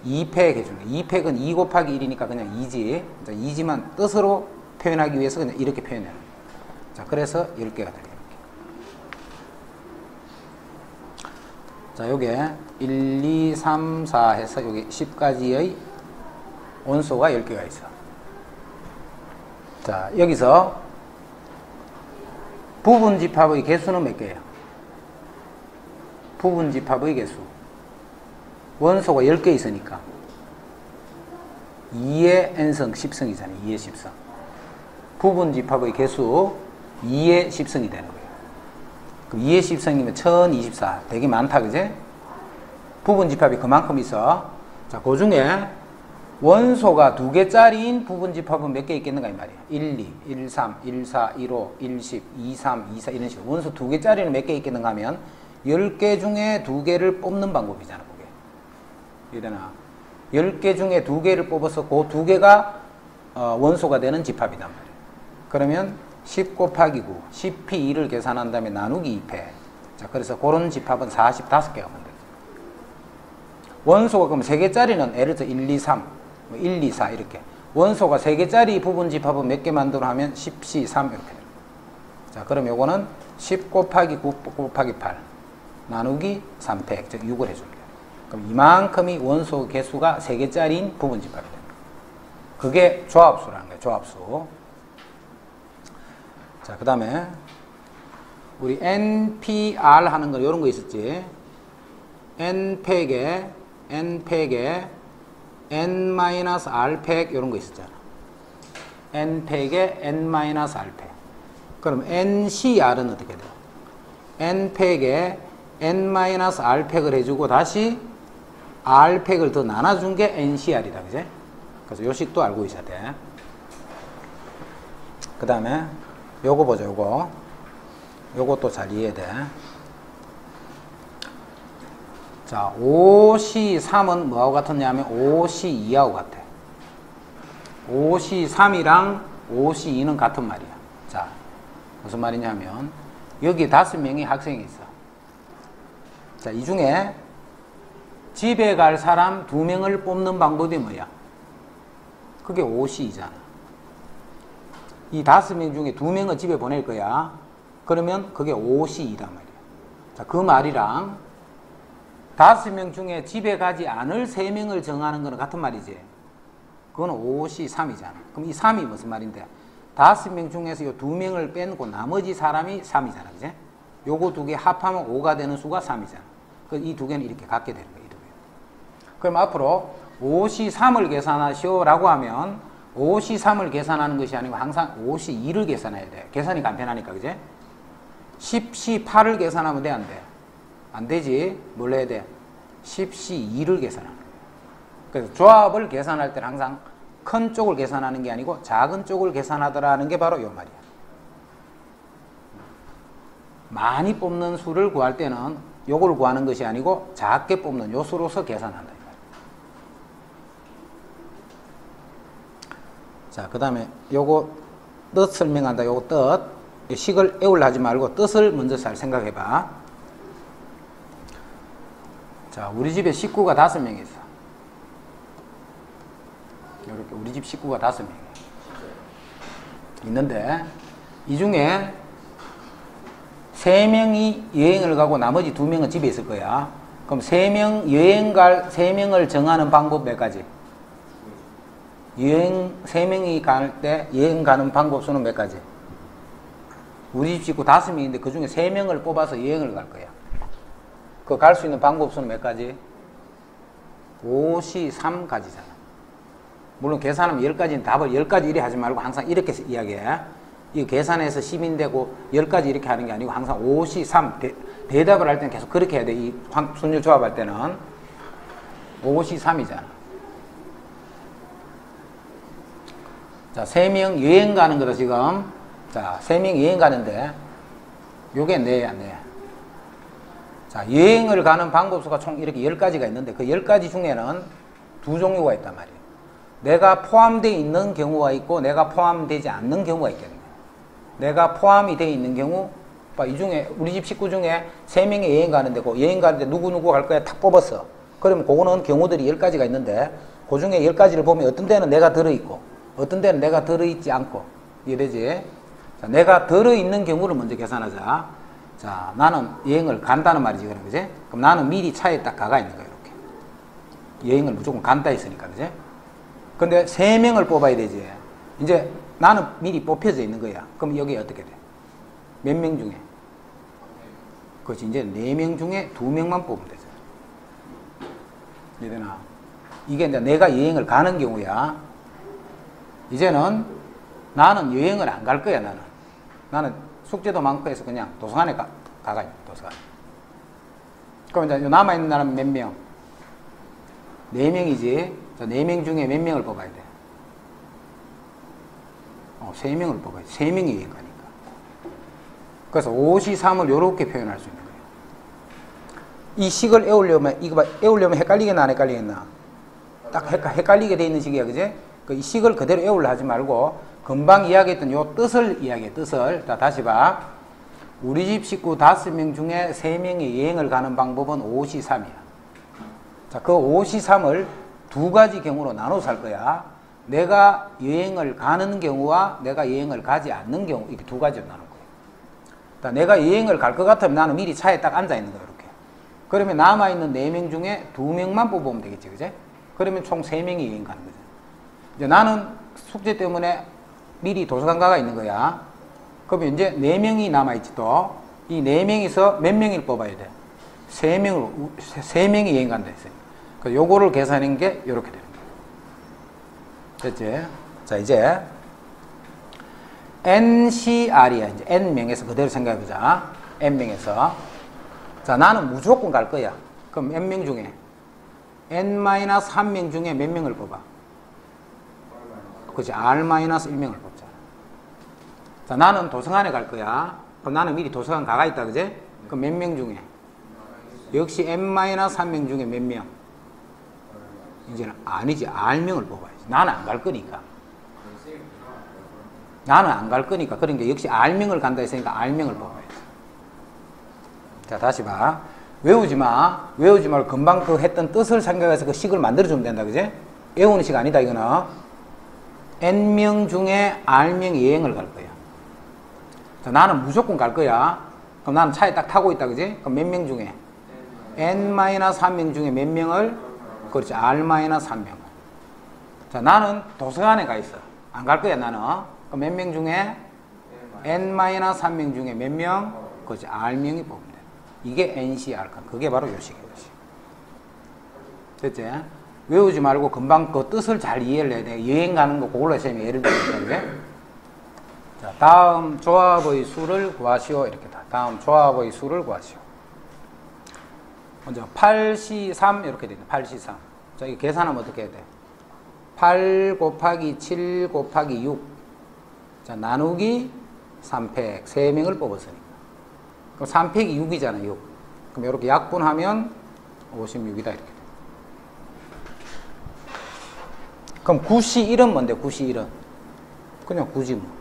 2팩 해주는 거야. 2팩은 2 곱하기 1이니까 그냥 2지. 자, 2지만 뜻으로 표현하기 위해서 그냥 이렇게 표현해요. 자, 그래서 10개가 돼요. 자, 요게 1, 2, 3, 4 해서 여기 10가지의 원소가 10개가 있어. 자, 여기서 1, 2, 3, 4 해서 여기 10가지의 원소가 10개가 있어. 자, 여기서 1, 2, 3, 4 해서 여기 10가지의 원소가 10개가 있어. 자, 여기서 1, 2, 3, 4 해서 여기 10가지의 원소가 10개가 있어. 자, 여기서 부분 집합의 개수는 몇 개예요? 부분 집합의 개수. 원소가 10개 있으니까 2의 n성 10성이잖아요. 2의 10성. 부분 집합의 개수 2의 10성이 되는 거예요. 그럼 2의 10성이면 1024. 되게 많다, 그제? 부분 집합이 그만큼 있어. 자, 그 중에 원소가 2개짜리인 부분 집합은 몇 개 있겠는가 이 말이야. 1, 2, 1, 3, 1, 4, 1, 5, 1, 10, 2, 3, 2, 4 이런 식으로. 원소 2개짜리는 몇 개 있겠는가 하면 10개 중에 2개를 뽑는 방법이잖아, 그게. 이해되나? 10개 중에 2개를 뽑아서 그 2개가 원소가 되는 집합이단 말이야. 그러면 10 곱하기 9, 10p2를 계산한 다음에 나누기 2패. 자, 그래서 그런 집합은 45개가 만들어져. 원소가 그럼 3개짜리는 예를 들어 1, 2, 3, 1, 2, 4 이렇게. 원소가 3개짜리 부분 집합은 몇 개 만들어 하면 10C, 3 이렇게. 자, 그럼 요거는 10 곱하기 9 곱하기 8 나누기 3패, 즉 6을 해줍니다. 그럼 이만큼이 원소 개수가 3개짜리인 부분 집합이 됩니다. 그게 조합수라는 거예요. 조합수. 자, 그 다음에 우리 NPR 하는 거 이런 거 있었지. N팩에 N-R팩 이런 거 있었잖아. N팩에 N-R팩. 그럼 NCR은 어떻게 돼요? N팩에 N-R팩을 해주고 다시 R팩을 더 나눠준 게 NCR이다. 그제? 그래서 요식도 알고 있어야 돼. 그 다음에 요거 보자, 요거. 요것도 잘 이해해야 돼. 자, 5C3은 뭐하고 같았냐면 5C2하고 같아. 5C3이랑 5C2는 같은 말이야. 자, 무슨 말이냐면 여기 5명의 학생이 있어. 자, 이 중에 집에 갈 사람 2명을 뽑는 방법이 뭐야? 그게 5C이잖아. 이 5명 중에 2명은 집에 보낼 거야. 그러면 그게 5C이란 말이야. 자, 그 말이랑 5명 중에 집에 가지 않을 3명을 정하는 거는 같은 말이지. 그건 5C3이잖아. 그럼 이 3이 무슨 말인데? 5명 중에서 이 2명을 빼고 나머지 사람이 3이잖아. 그제? 요거 2개 합하면 5가 되는 수가 3이잖아. 이 2개는 이렇게 갖게 되는 거야. 이 2개. 그럼 앞으로 5C3을 계산하시오 라고 하면 5C3을 계산하는 것이 아니고 항상 5C2를 계산해야 돼. 계산이 간편하니까. 그제? 10C8을 계산하면 돼, 안 돼? 안 되지. 뭘 해야 돼? 10C2를 계산하는 거예요. 그래서 조합을 계산할 때는 항상 큰 쪽을 계산하는 게 아니고 작은 쪽을 계산하더라는 게 바로 이 말이야. 많이 뽑는 수를 구할 때는 요걸 구하는 것이 아니고 작게 뽑는 요 수로서 계산한다. 자, 그 다음에 요거 뜻 설명한다. 요거 뜻. 식을 애울라 하지 말고 뜻을 먼저 잘 생각해 봐. 자, 우리 집에 식구가 5명이 있어. 이렇게 우리 집 식구가 5명이 있는데 이 중에 3명이 여행을 가고 나머지 2명은 집에 있을 거야. 그럼 3명 여행 갈 3명을 정하는 방법 몇 가지? 3명이 갈 때 여행 가는 방법 수는 몇 가지? 우리 집 식구 5명인데 그 중에 3명을 뽑아서 여행을 갈 거야. 그 갈 수 있는 방법 수는 몇 가지? 5C3 가지잖아. 물론 계산하면 10가지는 답을 10가지 이래 하지 말고 항상 이렇게 이야기해. 이 계산해서 10인되고 10가지 이렇게 하는 게 아니고 항상 5C3 대답을 할 때는 계속 그렇게 해야 돼. 이 순열 조합할 때는 5C3이잖아. 자, 3명 여행 가는 거다 지금. 자, 3명 여행 가는데 요게 네야 네. 자, 여행을 가는 방법수가 총 이렇게 10가지가 있는데 그 10가지 중에는 2 종류가 있단 말이에요. 내가 포함되어 있는 경우가 있고 내가 포함되지 않는 경우가 있겠네. 내가 포함이 되어 있는 경우, 이 중에 우리 집 식구 중에 3명이 여행 가는데 그 여행 가는데 누구 갈 거야 탁 뽑았어. 그러면 그거는 경우들이 10가지가 있는데 그 중에 10가지를 보면 어떤 데는 내가 들어있고 어떤 데는 내가 들어있지 않고. 이해되지? 자, 내가 들어있는 경우를 먼저 계산하자. 자, 나는 여행을 간다는 말이지, 그지? 그럼 나는 미리 차에 딱 가가 있는 거야, 이렇게. 여행을 무조건 간다 했으니까, 그지? 근데 3명을 뽑아야 되지. 이제 나는 미리 뽑혀져 있는 거야. 그럼 여기 어떻게 돼? 몇 명 중에? 그렇지. 이제 4명 중에 2명만 뽑으면 되죠. 이해되나? 이게 이제 내가 여행을 가는 경우야. 이제는 나는 여행을 안 갈 거야, 나는 숙제도 많고 해서 그냥 도서관에 가가요, 도서관. 그럼 이제 남아있는 사람은 몇 명? 4명이지. 자, 4명 중에 몇 명을 뽑아야 돼? 3명을 뽑아야지. 3명이 여행 가니까. 그래서 5시3을 이렇게 표현할 수 있는 거예요. 이 식을 외우려면, 이거 봐, 외우려면 헷갈리겠나, 안 헷갈리겠나? 딱 헷갈리게 돼 있는 식이야, 그지? 이 식을 그대로 외우려 하지 말고, 금방 이야기했던 요 뜻을 이야기해, 뜻을. 자, 다시 봐. 우리 집 식구 5명 중에 3명이 여행을 가는 방법은 5시3이야. 자, 그 5시3을 2가지 경우로 나눠서 할 거야. 내가 여행을 가는 경우와 내가 여행을 가지 않는 경우, 이렇게 2가지로 나눌 거야. 자, 내가 여행을 갈 것 같으면 나는 미리 차에 딱 앉아 있는 거야, 이렇게. 그러면 남아있는 4명 중에 2명만 뽑으면 되겠지, 그제? 그러면 총 3명이 여행 가는 거죠. 이제 나는 숙제 때문에 미리 도서관 가가 있는 거야. 그러면 이제 4명이 남아있지 또. 이 4명이서 몇 명을 뽑아야 돼? 3명이 여행 간다 했어요. 그래서 요거를 계산한 게 요렇게 되는 거예요. 됐지? 자, 이제 NCR이야. 이제 N명에서 그대로 생각해보자. N명에서. 자, 나는 무조건 갈 거야. 그럼 N명 중에 N-1명 중에 몇 명을 뽑아? 그렇지. R-1명을 뽑자. 자, 나는 도서관에 갈 거야. 그럼 나는 미리 도서관 가가 있다, 그제? 그럼 몇 명 중에? 역시 N-1명 중에 몇 명? 이제는 아니지. R명을 뽑아야지. 나는 안 갈 거니까. 나는 안 갈 거니까. 그러니까 역시 R명을 간다 했으니까 R명을 뽑아야지. 자, 다시 봐. 외우지 마. 외우지 말고 금방 그 했던 뜻을 생각해서 그 식을 만들어주면 된다, 그제? 외우는 식 아니다, 이거는. N명 중에 R명이 여행을 갈 거야. 자, 나는 무조건 갈 거야. 그럼 나는 차에 딱 타고 있다, 그지? 그럼 몇 명 중에? N-3명 중에 몇 명을? 그렇지, R-3명을. 자, 나는 도서관에 가 있어. 안 갈 거야, 나는. 그럼 몇 명 중에? N-3명 중에 몇 명? 그렇지, R명이 뽑으면 돼. 이게 NCR. 그게 바로 요식이야, 요식. 됐지? 외우지 말고 금방 그 뜻을 잘 이해를 해야 돼. 여행 가는 거 그걸로 했으면 예를 들면, 그래? 자, 다음 조합의 수를 구하시오. 이렇게 다. 다음 조합의 수를 구하시오. 먼저 8C3 이렇게 되네. 8C3. 자, 이거 계산하면 어떻게 해야 돼? 8 곱하기 7 곱하기 6. 자, 나누기 3팩. 3명을 뽑았으니까. 그럼 3팩이 6이잖아, 6. 그럼 이렇게 약분하면 56이다, 이렇게. 그럼 9C1은 뭔데, 9C1은? 그냥 9지 뭐.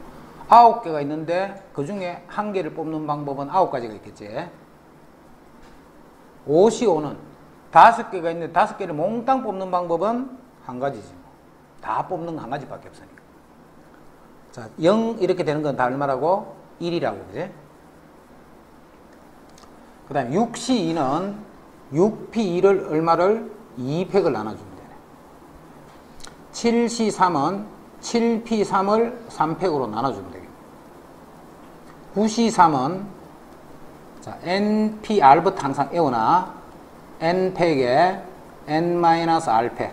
9개가 있는데 그 중에 1개를 뽑는 방법은 9가지가 있겠지. 5C5는 5개가 있는데 5개를 몽땅 뽑는 방법은 1가지지 뭐. 다 뽑는 거 1가지밖에 없으니까. 자, 0 이렇게 되는 건 다 얼마라고? 1이라고, 그지? 그 다음에 6C2는 6P2를 얼마를? 2팩을 나눠주면 되네. 7C3은 7P3을 3팩으로 나눠주면 되겠네. 9C3은 자, NPR부터 항상 외워놔. N팩에 N-R팩.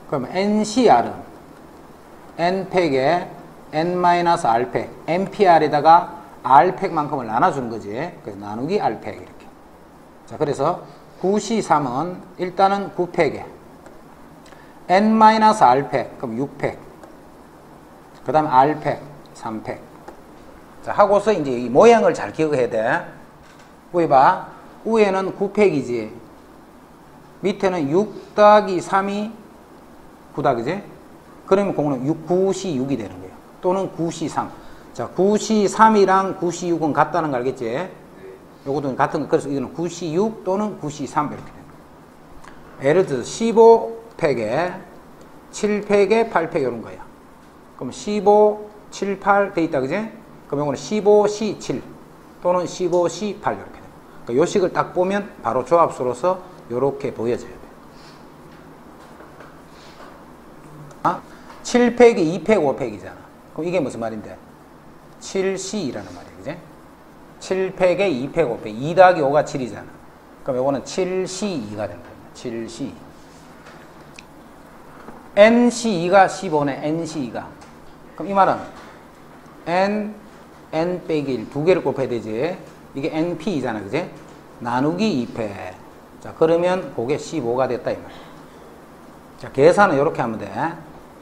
그러면 NCR은 N팩에 N-R팩. NPR에다가 R팩만큼을 나눠주는 거지. 그래서 나누기 R팩 이렇게. 자, 그래서 9C3은 일단은 9팩에 N-R팩, 그럼 6팩. 그 다음에 R팩, 3팩. 자, 하고서 이제 이 모양을 잘 기억해야 돼. 위에 봐. 위에는 9팩이지. 밑에는 6 더하기 3이 9다, 그지? 그러면 그거는 9C6이 되는 거예요. 또는 9C3. 자, 9C3이랑 9C6은 같다는 거 알겠지? 요것도 같은 거. 그래서 이거는 9C6 또는 9C3 이렇게 되는 거예요. 예를 들어서 15팩에 7팩에 8팩 이런 거야. 그럼 15, 7, 8 돼 있다, 그지? 그럼 이거는 15C7 또는 15C8 이렇게 돼요. 그러니까 요 식을 딱 보면 바로 조합수로서 이렇게 보여져야 돼요. 7팩이 2팩, 5팩이잖아. 그럼 이게 무슨 말인데? 7C라는 말이에요. 그지? 7팩에 2팩, 5팩. 2 더하기 5가 7이잖아. 그럼 요거는 7C2가 된다. 7C. NC2가 15네. NC2가. 그럼 이 말은 N 빼기 1. 두 개를 곱해야 되지. 이게 NP이잖아. 그지? 나누기 2팩. 자, 그러면 그게 15가 됐다. 이 말. 자, 계산은 이렇게 하면 돼.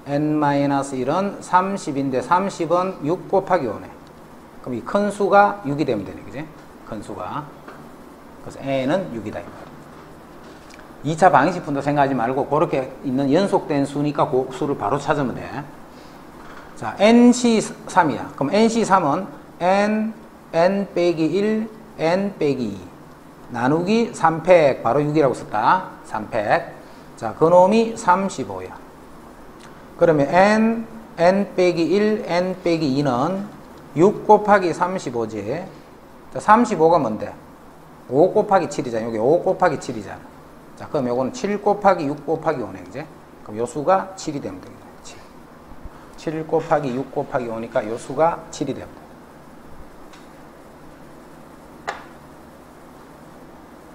N-1은 30인데 30은 6 곱하기 5네. 그럼 이 큰 수가 6이 되면 되네. 그지? 큰 수가. 그래서 N은 6이다. 이 말이야. 2차 방정식푼다 생각하지 말고 그렇게 있는 연속된 수니까 그 수를 바로 찾으면 돼. 자, NC3이야. 그럼 NC3은 N 빼기 1, N 빼기 2. 나누기 3팩. 바로 6이라고 썼다. 3팩. 자, 그놈이 35야. 그러면 N 빼기 1, N 빼기 2는 6 곱하기 35지. 자, 35가 뭔데? 5 곱하기 7이잖아. 여기 5 곱하기 7이잖아. 자, 그럼 요거는 7 곱하기 6 곱하기 5네. 그지? 그럼 요 수가 7이 되면 되겠네. 7 곱하기 6 곱하기 5니까 요 수가 7이 됩니다.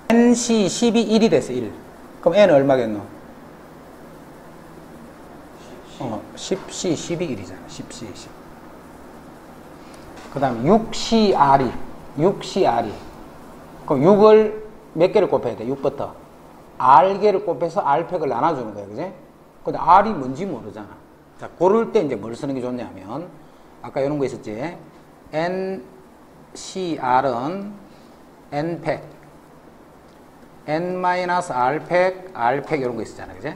NC 12, 1이 됐어. 1. 그럼 N은 얼마겠노? 10C, 12, 1이잖아. 10C, 10. 그 다음에 6CR이. 6CR이. 그럼 6을 몇 개를 곱해야 돼? 6부터. R개를 곱해서 R팩을 나눠주는 거야. 그지? 근데 R이 뭔지 모르잖아. 자, 고를 때 이제 뭘 쓰는 게 좋냐면, 아까 이런 거 있었지? NCR은 N팩, N-R팩, R팩 이런 거 있었잖아. 그지?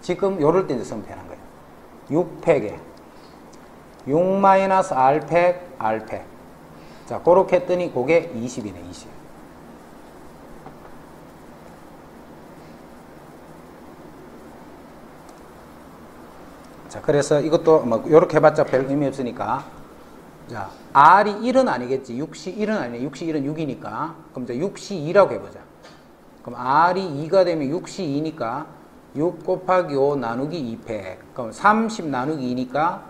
지금 요럴 때 이제 쓰면 되는 거예요. 6팩에 6-R팩, R팩. 자, 그렇게 했더니 그게 20이네, 20. 자, 그래서 이것도 뭐 요렇게 해봤자 별 의미 없으니까, 자, R이 1은 아니겠지. 6C 1은 아니네. 6C 1은 6이니까. 그럼 이제 6C 2라고 해보자. 그럼 R이 2가 되면 6C 2니까 6 곱하기 5 나누기 2팩. 그럼 30 나누기 2니까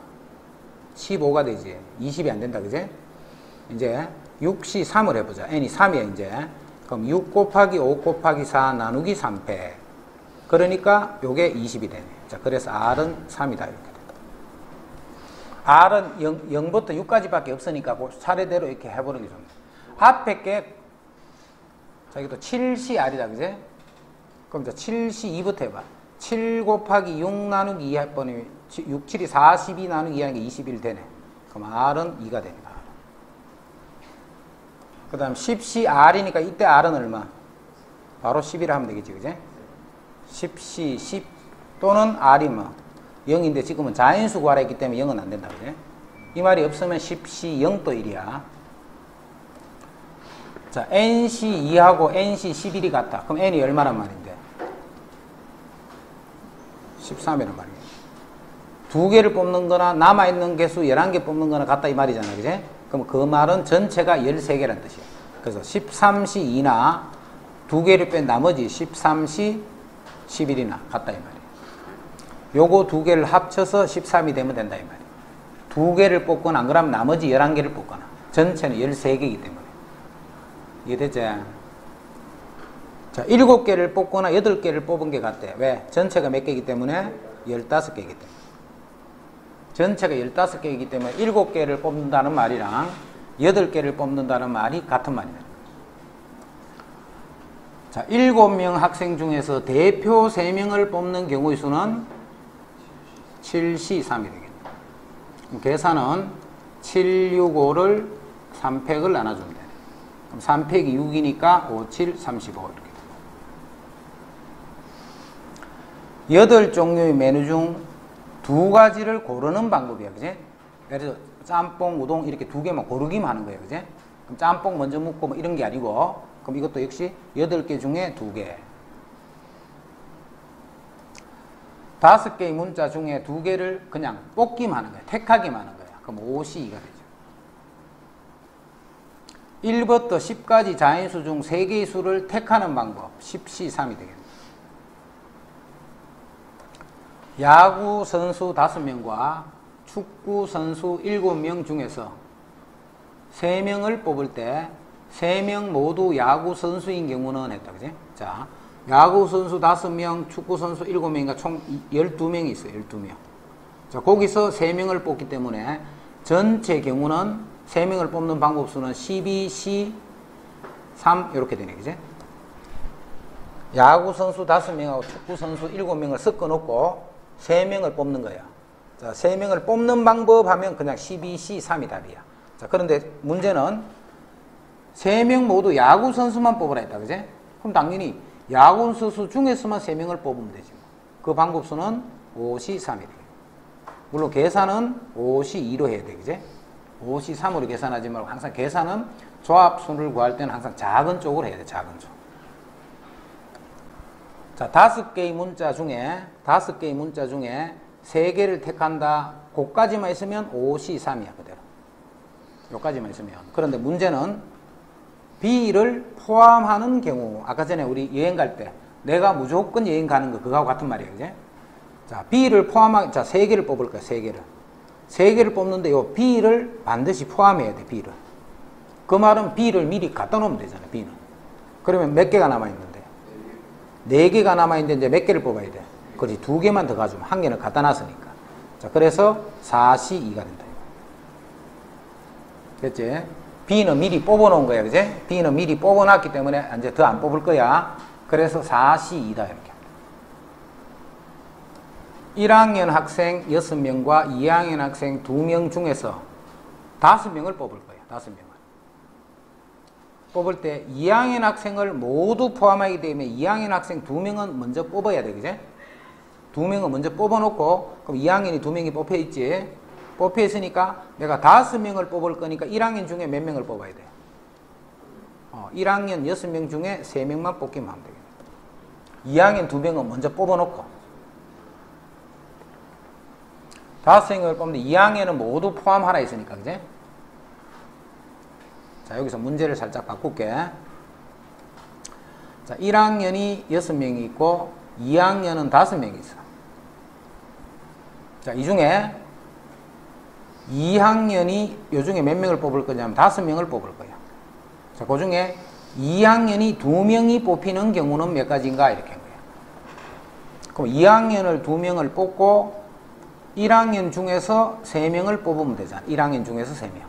15가 되지. 20이 안 된다. 그지? 이제 6C 3을 해보자. N이 3이야, 이제. 그럼 6 곱하기 5 곱하기 4 나누기 3팩. 그러니까 요게 20이 되네. 자, 그래서 R은 3이다. 이렇게 된다. R은 0부터 6까지밖에 없으니까 그 차례대로 이렇게 해보는 게 좋네. 앞에 게, 자, 이것도 7CR이다. 그지? 그럼 이제 7C2부터 해봐. 7 곱하기 6 나누기 2 할 뻔히 6, 7이 42 나누기 2 하니까 21 되네. 그럼 R은 2가 됩니다. 그 다음 10CR이니까 이때 R은 얼마? 바로 11을 하면 되겠지. 그지? 10C, 10 또는 R이 뭐 0인데 지금은 자연수 구하라 했기 때문에 0은 안 된다. 그지? 이 말이 없으면 10C 0또 1이야. 자, NC 2하고 NC 11이 같다. 그럼 N이 얼마란 말인데? 13이란 말이야. 두 개를 뽑는 거나 남아있는 개수 11개 뽑는 거나 같다 이 말이잖아. 그지? 그럼 그 말은 전체가 13개란 뜻이야. 그래서 13C 2나 두 개를 뺀 나머지 13C 11이나 같다 이 말이야. 요거 두 개를 합쳐서 13이 되면 된다 이 말이야. 두 개를 뽑거나 안 그러면 나머지 11개를 뽑거나 전체는 13개이기 때문에. 이해되지? 자, 7개를 뽑거나 8개를 뽑은 게 같대. 왜? 전체가 몇 개이기 때문에? 15개이기 때문에. 전체가 15개이기 때문에 7개를 뽑는다는 말이랑 8개를 뽑는다는 말이 같은 말이다. 자, 7명 학생 중에서 대표 3명을 뽑는 경우의 수는 7C3이 되겠네. 계산은 7, 6, 5를 3팩을 나눠주면 되네. 그럼 3팩이 6이니까 5, 7, 35 이렇게 돼. 8종류의 메뉴 중 2가지를 고르는 방법이야. 그지? 예를 들어 짬뽕, 우동 이렇게 2개만 고르기만 하는 거예요. 그지? 그럼 짬뽕 먼저 먹고 뭐 이런 게 아니고, 그럼 이것도 역시 8개 중에 2개. 5개의 문자 중에 2개를 그냥 뽑기만 하는 거야. 택하기만 하는 거야. 그럼 5C2가 되죠. 1부터 10까지 자인수 중 3개의 수를 택하는 방법 10C3이 되겠네. 야구 선수 5명과 축구 선수 7명 중에서 3명을 뽑을 때 3명 모두 야구 선수인 경우는 했다. 그지? 자, 야구 선수 5명, 축구 선수 7명인가 총 12명이 있어요. 12명. 자, 거기서 3명을 뽑기 때문에 전체 경우는 3명을 뽑는 방법 수는 12, C, 3 이렇게 되네. 그지? 야구 선수 5명하고 축구 선수 7명을 섞어 놓고 3명을 뽑는 거야. 자, 3명을 뽑는 방법 하면 그냥 12C, 3이 답이야. 자, 그런데 문제는 3명 모두 야구 선수만 뽑으라 했다. 그지? 그럼 당연히 야구 선수 중에서만 3명을 뽑으면 되지. 그 방법 수는 5C, 3이 돼. 물론 계산은 5C, 2로 해야 돼. 그지? 5C, 3으로 계산하지 말고 항상 계산은 조합수를 구할 때는 항상 작은 쪽으로 해야 돼. 작은 쪽. 자, 5개의 문자 중에 3개를 택한다. 그까지만 있으면 5C, 3이야. 그대로. 요까지만 있으면. 그런데 문제는 B를 포함하는 경우. 아까 전에 우리 여행 갈 때 내가 무조건 여행 가는 거 그거하고 같은 말이에요. 그지? 자, B를 포함하게, 자, 3개를 뽑을 거야. 3개를. 3개를 뽑는데 요 B를 반드시 포함해야 돼. B를. 그 말은 B를 미리 갖다 놓으면 되잖아. B는. 그러면 몇 개가 남아있는데? 4개가 남아있는데 이제 몇 개를 뽑아야 돼? 그렇지. 2개만 더 가주면 1개는 갖다 놨으니까. 자, 그래서 4C2가 된다. 됐지? B는 미리 뽑아놓은 거야. 그지? B는 미리 뽑아놨기 때문에 이제 더 안 뽑을 거야. 그래서 4C2다. 이렇게. 1학년 학생 6명과 2학년 학생 2명 중에서 5명을 뽑을 거야. 5명을. 뽑을 때 2학년 학생을 모두 포함하기 때문에 2학년 학생 2명은 먼저 뽑아야 돼. 그지? 2명은 먼저 뽑아놓고 그럼 2학년이 2명이 뽑혀있지. 뽑혀있으니까 내가 5명을 뽑을 거니까 1학년 중에 몇 명을 뽑아야 돼? 1학년 6명 중에 3명만 뽑기만 하면 되겠네. 2학년 2명은 먼저 뽑아놓고 5명을 뽑는데 2학년은 모두 포함하라 했으니까. 그지? 자, 여기서 문제를 살짝 바꿀게. 자, 1학년이 6명이 있고 2학년은 5명이 있어. 자, 이 중에 2학년이 요 중에 몇 명을 뽑을 거냐면 5명을 뽑을 거야. 자, 그 중에 2학년이 2명이 뽑히는 경우는 몇 가지인가 이렇게 한 거야. 그럼 2학년을 2명을 뽑고 1학년 중에서 3명을 뽑으면 되잖아. 1학년 중에서 3명.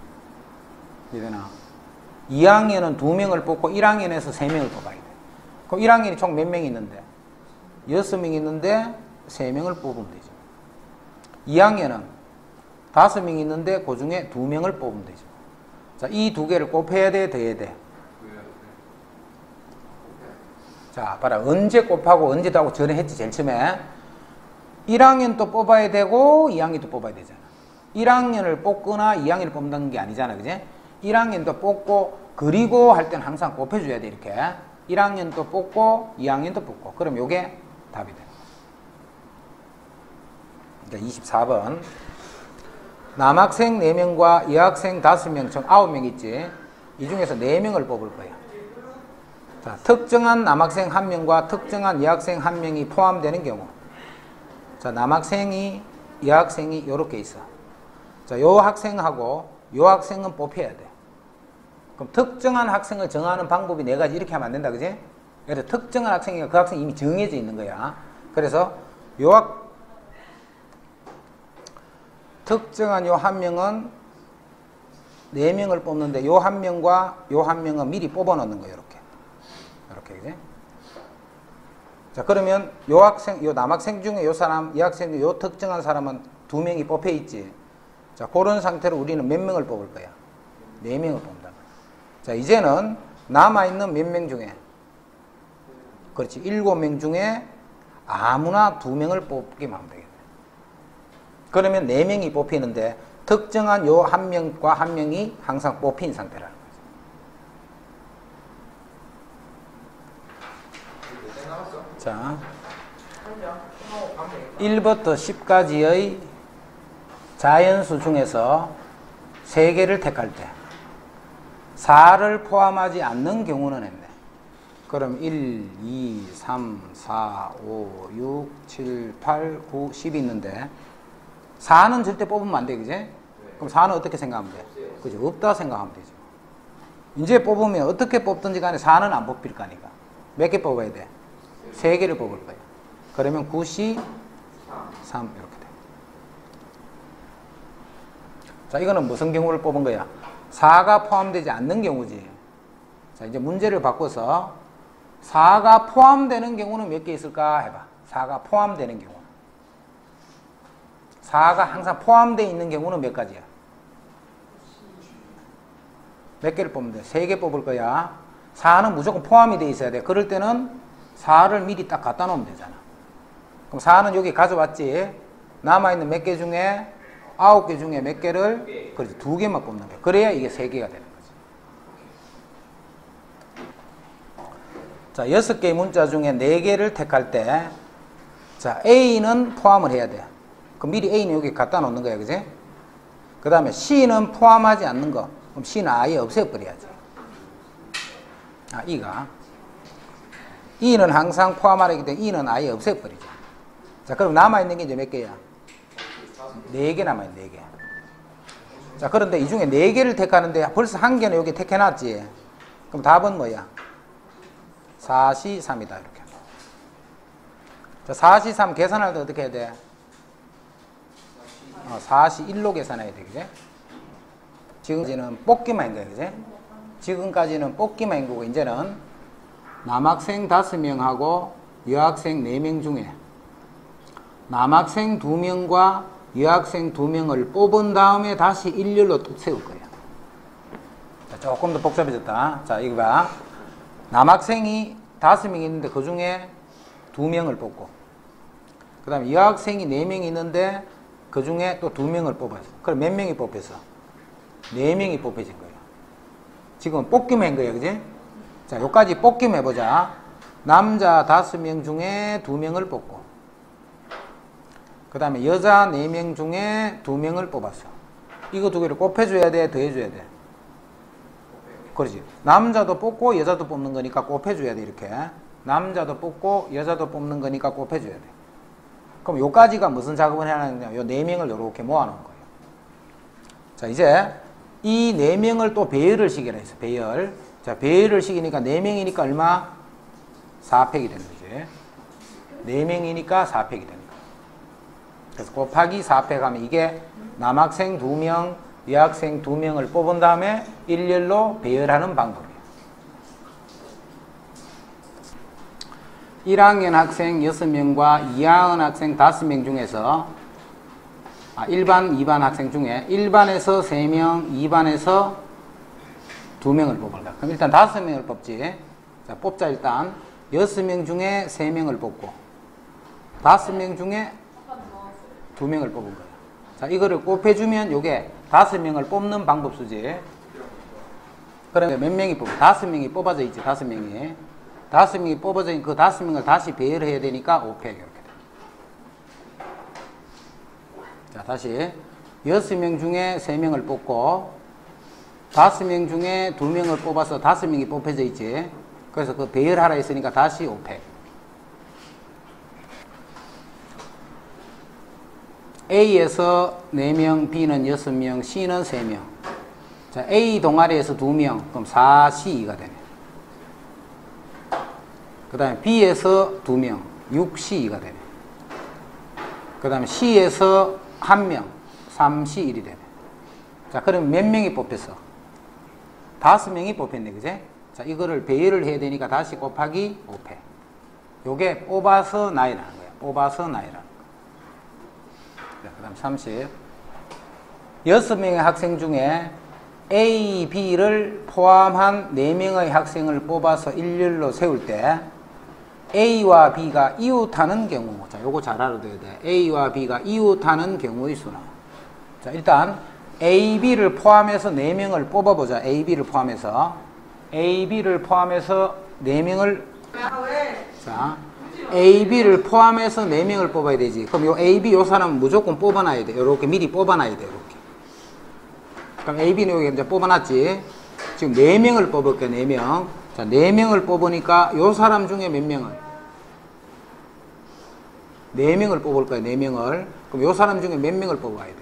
이해되나? 2학년은 2명을 뽑고 1학년에서 3명을 뽑아야 돼. 그럼 1학년이 총 몇 명이 있는데? 6명이 있는데 3명을 뽑으면 되죠. 2학년은 5명이 있는데 그 중에 2명을 뽑으면 되죠. 자, 이 2개를 곱해야 돼, 더해야 돼? 자, 봐라. 언제 곱하고 언제 더하고 전에 했지, 제일 처음에. 1학년도 뽑아야 되고 2학년도 뽑아야 되잖아. 1학년을 뽑거나 2학년을 뽑는 게 아니잖아. 그지? 1학년도 뽑고 그리고 할 때는 항상 곱해줘야 돼. 이렇게 1학년도 뽑고 2학년도 뽑고. 그럼 요게 답이 돼. 그러니까 24번 남학생 4명과 여학생 5명 총 9명 있지. 이 중에서 4명을 뽑을 거야. 자, 특정한 남학생 1명과 특정한 여학생 1명이 포함되는 경우. 자, 남학생이 여학생이 요렇게 있어. 자, 요 학생하고 요 학생은 뽑혀야 돼. 그럼 특정한 학생을 정하는 방법이 4가지. 이렇게 하면 안 된다. 그지? 그래서 특정한 학생이가 그 학생이 이미 정해져 있는 거야. 그래서 특정한 요 1명은 4명을 뽑는데 요 1명과 요 1명은 미리 뽑아 놓는 거예요. 이렇게. 그지? 자, 그러면 요 학생, 요 남학생 중에 요 사람, 이 학생 중에 요 특정한 사람은 2명이 뽑혀 있지. 자, 그런 상태로 우리는 몇 명을 뽑을 거야? 4명을 뽑는다. 자, 이제는 남아있는 몇 명 중에? 그렇지. 7명 중에 아무나 2명을 뽑기만 하면 되겠네. 그러면 4명이 뽑히는데 특정한 요 1명과 1명이 항상 뽑힌 상태라는 거죠. 자, 1부터 10까지의 자연수 중에서 3개를 택할 때 4를 포함하지 않는 경우는 했네. 그럼 1, 2, 3, 4, 5, 6, 7, 8, 9, 10이 있는데 4는 절대 뽑으면 안 돼. 그지? 그럼 4는 어떻게 생각하면 돼? 그죠? 없다 생각하면 되죠. 이제 뽑으면 어떻게 뽑든지 간에 4는 안 뽑힐 거니까. 몇 개 뽑아야 돼? 3개를 뽑을 거야. 그러면 9C 3 이렇게 돼. 자, 이거는 무슨 경우를 뽑은 거야? 4가 포함되지 않는 경우지. 자, 이제 문제를 바꿔서 4가 포함되는 경우는 몇 개 있을까 해봐. 4가 포함되는 경우. 4가 항상 포함되어 있는 경우는 몇 가지야? 몇 개를 뽑으면 돼? 3개 뽑을 거야. 4는 무조건 포함이 돼 있어야 돼. 그럴 때는 4를 미리 딱 갖다 놓으면 되잖아. 그럼 4는 여기 가져왔지. 남아있는 몇 개 중에 9개 중에 몇 개를? 그렇지. 2개만 뽑는 거야. 그래야 이게 3개가 되는 거지. 자, 6개의 문자 중에 4개를 택할 때, 자, A는 포함을 해야 돼. 그럼 미리 A는 여기 갖다 놓는 거야. 그지? 그 다음에 C는 포함하지 않는 거. 그럼 C는 아예 없애버려야지. 아, E가. E는 항상 포함하기 때문에 E는 아예 없애버리죠. 자, 그럼 남아있는 게 이제 몇 개야? 4개 남아있네, 4개. 자, 그런데 이 중에 4개를 택하는데 벌써 1개는 여기 택해놨지. 그럼 답은 뭐야? 4C 3이다, 이렇게. 자, 4C 3 계산할 때 어떻게 해야 돼? 4C 1로 계산해야 돼, 그지? 지금까지는 뽑기만 한 거야, 그지? 지금까지는 뽑기만 한 거고, 이제는 남학생 5명하고 여학생 4명 중에 남학생 2명과 여학생 2명을 뽑은 다음에 다시 일렬로 또 세울 거야. 자, 조금 더 복잡해졌다. 자, 이거 봐. 남학생이 5명이 있는데 그 중에 2명을 뽑고, 그 다음에 여학생이 4명이 있는데 그 중에 또 2명을 뽑았어. 그럼 몇 명이 뽑혔어? 4명이 뽑혀진 거예요. 지금 뽑기만 한 거예요, 그지? 자, 여기까지 뽑기만 해보자. 남자 5명 중에 2명을 뽑고, 그 다음에 여자 4명 중에 2명을 뽑았어. 이거 2개를 곱해줘야 돼, 더해줘야 돼? 그렇지. 남자도 뽑고 여자도 뽑는 거니까 곱해줘야 돼, 이렇게. 남자도 뽑고 여자도 뽑는 거니까 곱해줘야 돼. 그럼 요까지가 무슨 작업을 해야 하느냐? 요 4명을 이렇게 모아놓은 거예요. 자, 이제 이 4명을 또 배열을 시키라 했어, 배열. 자, 배열을 시키니까 4명이니까 얼마? 4팩이 되는 거지. 4명이니까 4팩이 되는 거야. 그래서 곱하기 4팩 하면 이게 남학생 2명, 여학생 2명을 뽑은 다음에 일렬로 배열하는 방법이에요. 1학년 학생 6명과 2학년 학생 5명 중에서 1반, 2반 학생 중에 1반에서 3명, 2반에서 2명을 뽑을 거야. 그럼 일단 5명을 뽑지. 자, 뽑자. 일단 6명 중에 3명을 뽑고 5명 중에 2명을 뽑은 거야. 자, 이거를 곱해주면 요게 5명을 뽑는 방법 수지. 그러면 몇 명이 뽑아? 5명이 뽑아져 있지. 5명이. 5명이 뽑아져 있는 그 5명을 다시 배열해야 되니까 5팩 이렇게 돼. 자, 다시 6명 중에 3명을 뽑고 5명 중에 2명을 뽑아서 5명이 뽑혀져 있지. 그래서 그 배열하라 했으니까 다시 5팩. A에서 4명, B는 6명, C는 3명. 자, A 동아리에서 2명, 그럼 4C2가 되네. 그 다음에 B에서 2명, 6C2가 되네. 그 다음에 C에서 1명, 3C1이 되네. 자, 그럼 몇 명이 뽑혔어? 5명이 뽑혔네, 그제? 자, 이거를 배열을 해야 되니까 다시 곱하기 5팩. 요게 뽑아서 나이라는 거야. 뽑아서 나이라는 거야. 그 다음 30. 6명의 학생 중에 A, B를 포함한 4명의 학생을 뽑아서 일렬로 세울 때 A와 B가 이웃하는 경우. 자, 요거 잘 알아둬야 돼. A와 B가 이웃하는 경우의 수나. 자, 일단 A, B를 포함해서 4명을 뽑아보자. A, B를 포함해서. A, B를 포함해서 4명을. 자, A, B를 포함해서 4명을 뽑아야 되지. 그럼 요 A, B 요 사람은 무조건 뽑아놔야 돼. 요렇게 미리 뽑아놔야 돼. 요렇게. 그럼 A, B는 여기 이제 뽑아놨지. 지금 4명을 뽑을 거야, 4명. 자, 4명을 뽑으니까 요 사람 중에 몇 명을? 4명을 뽑을 거야, 4명을. 그럼 요 사람 중에 몇 명을 뽑아야 돼?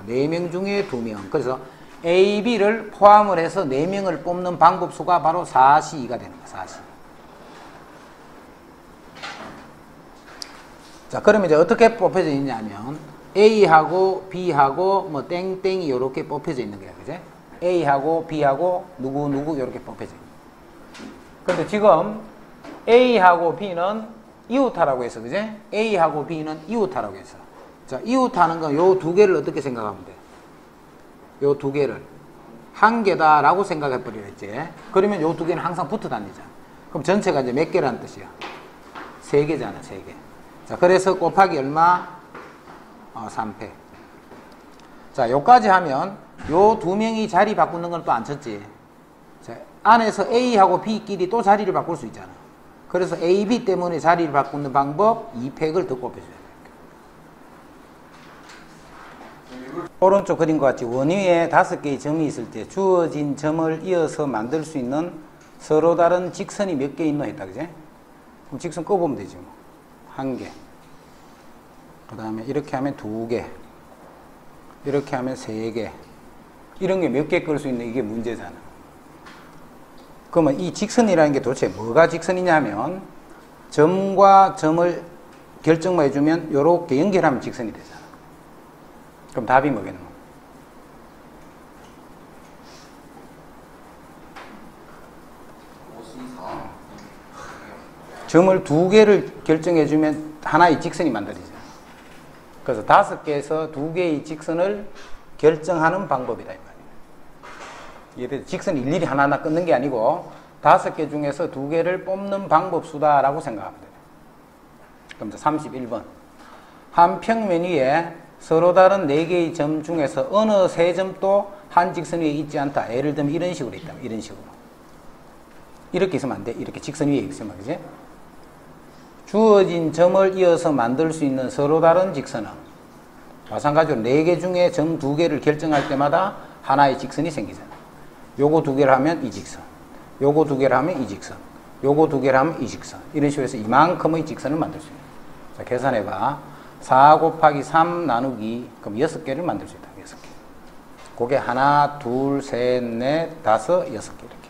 4명 중에 2명. 그래서 A, B를 포함을 해서 4명을 뽑는 방법 수가 바로 4C2가 되는 거야. 4C. 자, 그러면 이제 어떻게 뽑혀져 있냐면 A하고 B하고 뭐 땡땡이 요렇게 뽑혀져 있는 거야. 그제? A하고 B하고 누구 요렇게 뽑혀져 있는 거야. 근데 지금 A하고 B는 이웃하라고 했어. 그제? A하고 B는 이웃하라고 했어. 자, 이웃하는 건 요 두 개를 어떻게 생각하면 돼? 요 두 개를 한 개다라고 생각해 버리겠지. 그러면 요 두 개는 항상 붙어 다니잖아. 그럼 전체가 이제 몇 개라는 뜻이야? 3개잖아, 3개. 자, 그래서 곱하기 얼마? 3패. 자, 요까지 하면 요 두 명이 자리 바꾸는 건 또 안 쳤지. 자, 안에서 A하고 B끼리 또 자리를 바꿀 수 있잖아. 그래서 A, B 때문에 자리를 바꾸는 방법 2팩을 더 곱해줘야 돼. 오른쪽 그림과 같이 원 위에 5개의 점이 있을 때 주어진 점을 이어서 만들 수 있는 서로 다른 직선이 몇 개 있노 했다. 그제? 그럼 직선 꺼보면 되지 뭐. 1개. 그 다음에 이렇게 하면 2개. 이렇게 하면 3개. 이런 게 몇 개 끌 수 있는 이게 문제잖아. 그러면 이 직선이라는 게 도대체 뭐가 직선이냐 하면 점과 점을 결정만 해주면 이렇게 연결하면 직선이 되잖아. 그럼 답이 뭐겠노? 점을 2개를 결정해주면 하나의 직선이 만들어지잖아. 그래서 5개에서 2개의 직선을 결정하는 방법이다 이 말이야. 이게 직선 일일이 하나하나 끊는 게 아니고 5개 중에서 2개를 뽑는 방법 수다라고 생각하면 돼요. 그럼 이제 31번. 한 평면 위에 서로 다른 4개의 점 중에서 어느 3점도 한 직선 위에 있지 않다. 예를 들면 이런 식으로 있다. 이런 식으로. 이렇게 있으면 안 돼. 이렇게 직선 위에 있으면, 그지? 주어진 점을 이어서 만들 수 있는 서로 다른 직선은 마찬가지로 4개 중에 점 2개를 결정할 때마다 하나의 직선이 생기잖아. 요거 2개를 하면 이 직선. 요거 2개를 하면 이 직선. 요거 2개를 하면 이 직선. 이런 식으로 해서 이만큼의 직선을 만들 수 있는. 자, 계산해봐. 4 곱하기 3 나누기. 그럼 6개를 만들 수 있다. 6개. 그게 하나, 둘, 셋, 넷, 다섯, 6개 이렇게.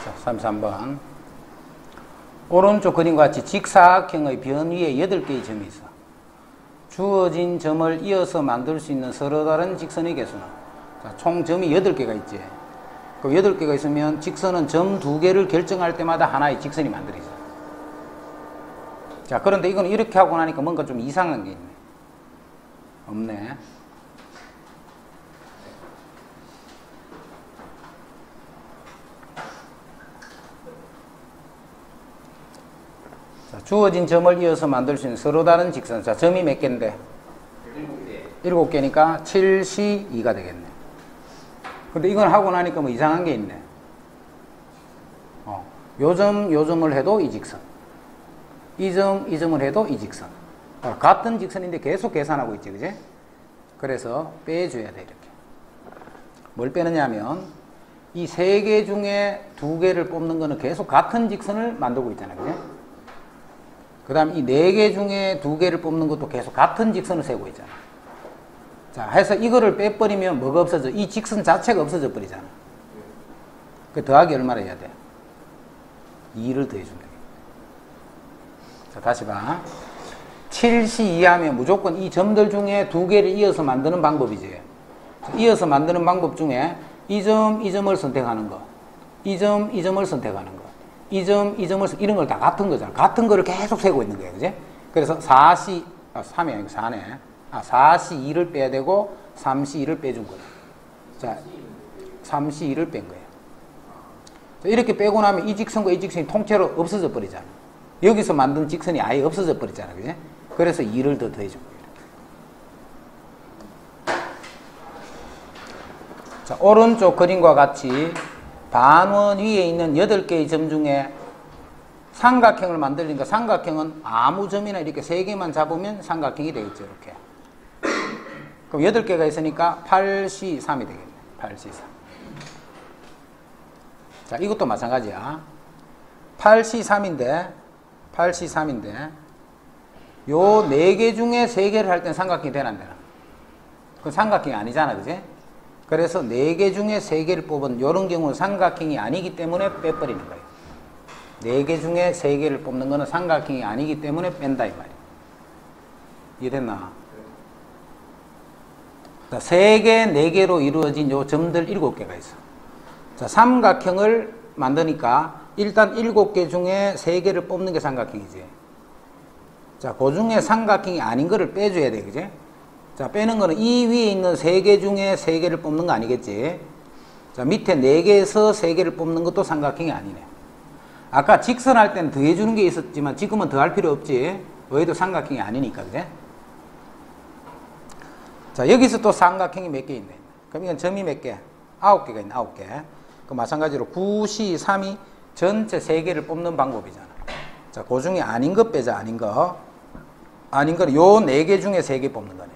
자, 33번. 오른쪽 그림과 같이 직사각형의 변 위에 8개의 점이 있어. 주어진 점을 이어서 만들 수 있는 서로 다른 직선의 개수는? 자, 총 점이 8개가 있지. 그럼 8개가 있으면 직선은 점 2개를 결정할 때마다 하나의 직선이 만들어져. 자, 그런데 이건 이렇게 하고 나니까 뭔가 좀 이상한 게 있네. 없네. 자, 주어진 점을 이어서 만들 수 있는 서로 다른 직선. 자, 점이 몇 개인데? 7개니까 7C2가 되겠네. 근데 이건 하고 나니까 뭐 이상한 게 있네. 요 점을 해도 이 직선. 이 점을 해도 이 직선. 같은 직선인데 계속 계산하고 있지, 그지? 그래서 빼줘야 돼, 이렇게. 뭘 빼느냐 하면, 이 3개 중에 2개를 뽑는 거는 계속 같은 직선을 만들고 있잖아, 그지? 그 다음 이 4개 중에 2개를 뽑는 것도 계속 같은 직선을 세고 있잖아. 자, 해서 이거를 빼버리면 뭐가 없어져? 이 직선 자체가 없어져 버리잖아. 그 더하기 얼마나 해야 돼? 2를 더해준다. 자, 다시 봐. 7C2 하면 무조건 이 점들 중에 2개를 이어서 만드는 방법이지. 자, 이어서 만드는 방법 중에 이 점을 선택하는 거, 이 점을 선택하는 거, 이 점을 이런 걸 다 같은 거잖아. 같은 거를 계속 세고 있는 거야, 그지? 그래서 3이 아니고 4네. 4C2를 빼야 되고 3C2를 빼준 거야. 자, 3C2를 뺀 거야. 자, 이렇게 빼고 나면 이 직선과 이 직선이 통째로 없어져 버리잖아. 여기서 만든 직선이 아예 없어져 버리잖아, 그지? 그래서 2를 더 더해준 거야. 자, 오른쪽 그림과 같이 반원 위에 있는 8개의 점 중에 삼각형을 만들니까 삼각형은 아무 점이나 이렇게 3개만 잡으면 삼각형이 되겠죠, 이렇게. 그럼 8개가 있으니까 8C3이 되겠네. 8C3. 자, 이것도 마찬가지야. 8C3인데 요 4개 중에 3개를 할 땐 삼각형이 되나 안 되나? 그건 삼각형이 아니잖아, 그지? 그래서 4개 중에 3개를 뽑은 이런 경우는 삼각형이 아니기 때문에 빼버리는 거예요. 4개 중에 3개를 뽑는 거는 삼각형이 아니기 때문에 뺀다 이 말이에요. 이해됐나? 자, 3개, 4개로 이루어진 요 점들 7개가 있어. 자, 삼각형을 만드니까 일단 7개 중에 3개를 뽑는 게 삼각형이지. 자, 그 중에 삼각형이 아닌 거를 빼줘야 돼, 그지? 자, 빼는 거는 이 위에 있는 3개 중에 3개를 뽑는 거 아니겠지? 자, 밑에 4개에서 3개를 뽑는 것도 삼각형이 아니네. 아까 직선할 때는 더해주는 게 있었지만 지금은 더할 필요 없지. 왜도 삼각형이 아니니까, 그지? 자, 여기서 또 삼각형이 몇 개 있네. 그럼 이건 점이 몇 개? 9개가 있네, 9개. 그 마찬가지로 9, 10, 3이 전체 3개를 뽑는 방법이잖아. 자, 그 중에 아닌 거 빼자, 아닌 거. 아닌 거는 요 4개 중에 3개 뽑는 거네.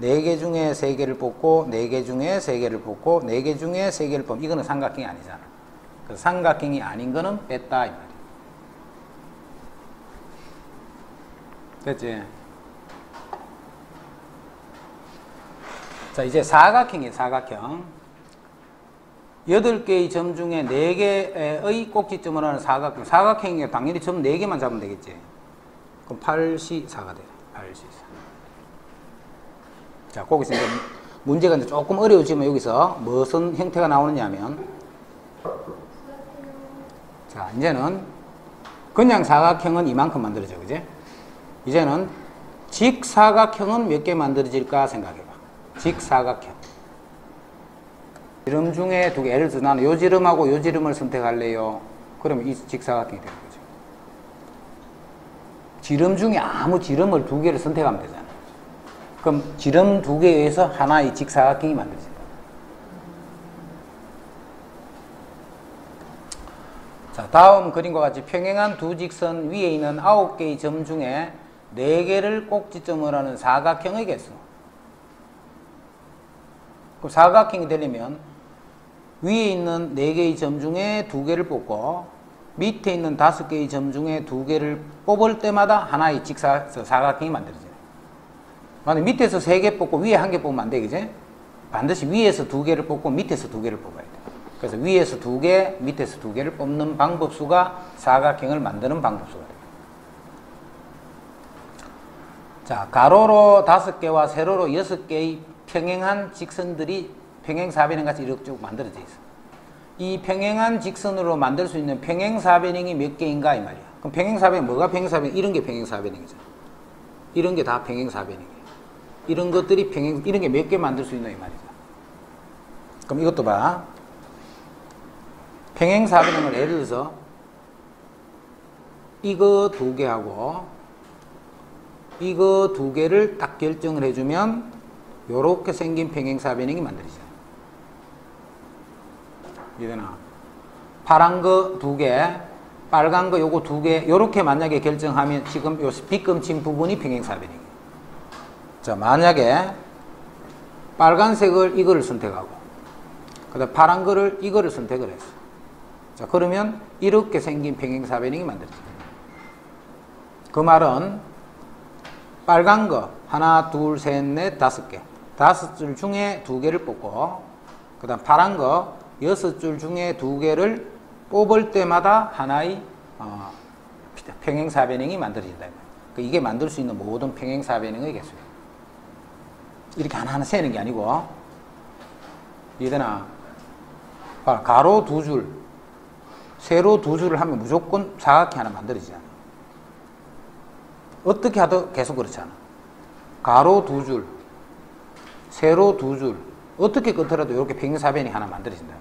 4개 중에 3개를 뽑고, 4개 중에 3개를 뽑고, 4개 중에 3개를 뽑고, 이거는 삼각형이 아니잖아. 그 삼각형이 아닌 거는 뺐다, 이 말이야. 됐지? 자, 이제 사각형이에요, 사각형. 8개의 점 중에 4개의 꼭지점을 하는 사각형. 사각형이 당연히 점 4개만 잡으면 되겠지. 그럼 8C4가 돼요. 8C4. 자, 거기서 이제 문제가 이제 조금 어려워지면 여기서 무슨 형태가 나오느냐 하면, 자, 이제는 그냥 사각형은 이만큼 만들어져, 그지? 이제는 직사각형은 몇 개 만들어질까 생각해봐. 직사각형. 지름 중에 2개. 예를 들어서 나는 요 지름하고 요 지름을 선택할래요. 그러면 이 직사각형이 되는 거죠. 지름 중에 아무 지름을 2개를 선택하면 되잖아. 그럼 지름 2개에서 하나의 직사각형이 만들어진다. 자, 다음 그림과 같이 평행한 두 직선 위에 있는 9개의 점 중에 4개를 꼭지점을 하는 사각형의 개수. 그럼 사각형이 되려면 위에 있는 4개의 점 중에 2개를 뽑고 밑에 있는 5개의 점 중에 2개를 뽑을 때마다 하나의 사각형이 만들어져요. 만약 밑에서 3개 뽑고 위에 1개 뽑으면 안 돼, 그지? 반드시 위에서 2개를 뽑고 밑에서 2개를 뽑아야 돼. 그래서 위에서 2개, 밑에서 2개를 뽑는 방법수가 사각형을 만드는 방법수가 돼요. 자, 가로로 5개와 세로로 6개의 평행한 직선들이 평행사변형 같이 이렇게 쭉 만들어져 있어. 이 평행한 직선으로 만들 수 있는 평행사변형이 몇 개인가 이 말이야. 그럼 평행사변형 뭐가 평행사변형? 이런 게 평행사변형이죠. 이런 게 다 평행사변형이에요. 이런 것들이 이런 게 몇 개 만들 수 있나 이 말이죠. 그럼 이것도 봐. 평행사변형을 예를 들어서 이거 2개하고 이거 2개를 딱 결정을 해주면 요렇게 생긴 평행사변형이 만들어지죠. 이해되나? 파란 거 2개, 빨간 거 요거 2개, 요렇게 만약에 결정하면 지금 요 빗금친 부분이 평행사변형이에요. 자, 만약에 빨간색을 이거를 선택하고, 그 다음 파란 거를 이거를 선택을 했어. 자, 그러면 이렇게 생긴 평행사변형이 만들어집니다. 그 말은 빨간 거 하나, 둘, 셋, 넷, 5개. 5줄 중에 2개를 뽑고, 그 다음 파란 거 6줄 중에 2개를 뽑을 때마다 하나의 평행사변형이 만들어진다. 이게 만들 수 있는 모든 평행사변형의 개수예요. 이렇게 하나하나 세는 게 아니고, 이해되나? 가로 2줄, 세로 2줄을 하면 무조건 사각형 하나 만들어지잖아. 어떻게 하도 계속 그렇잖아. 가로 2줄, 세로 2줄, 어떻게 끝더라도 이렇게 평행사변이 하나 만들어진다.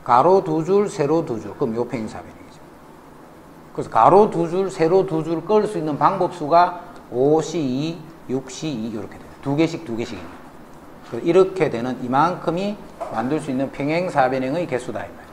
가로 2줄, 세로 2줄, 그럼 요 평행사변이죠. 그래서 가로 2줄, 세로 2줄 끌 수 있는 방법수가 5C2, 6C2 이렇게 돼요. 2개씩입니다. 이렇게 되는 이만큼이 만들 수 있는 평행사변형의 개수다 이 말이에요.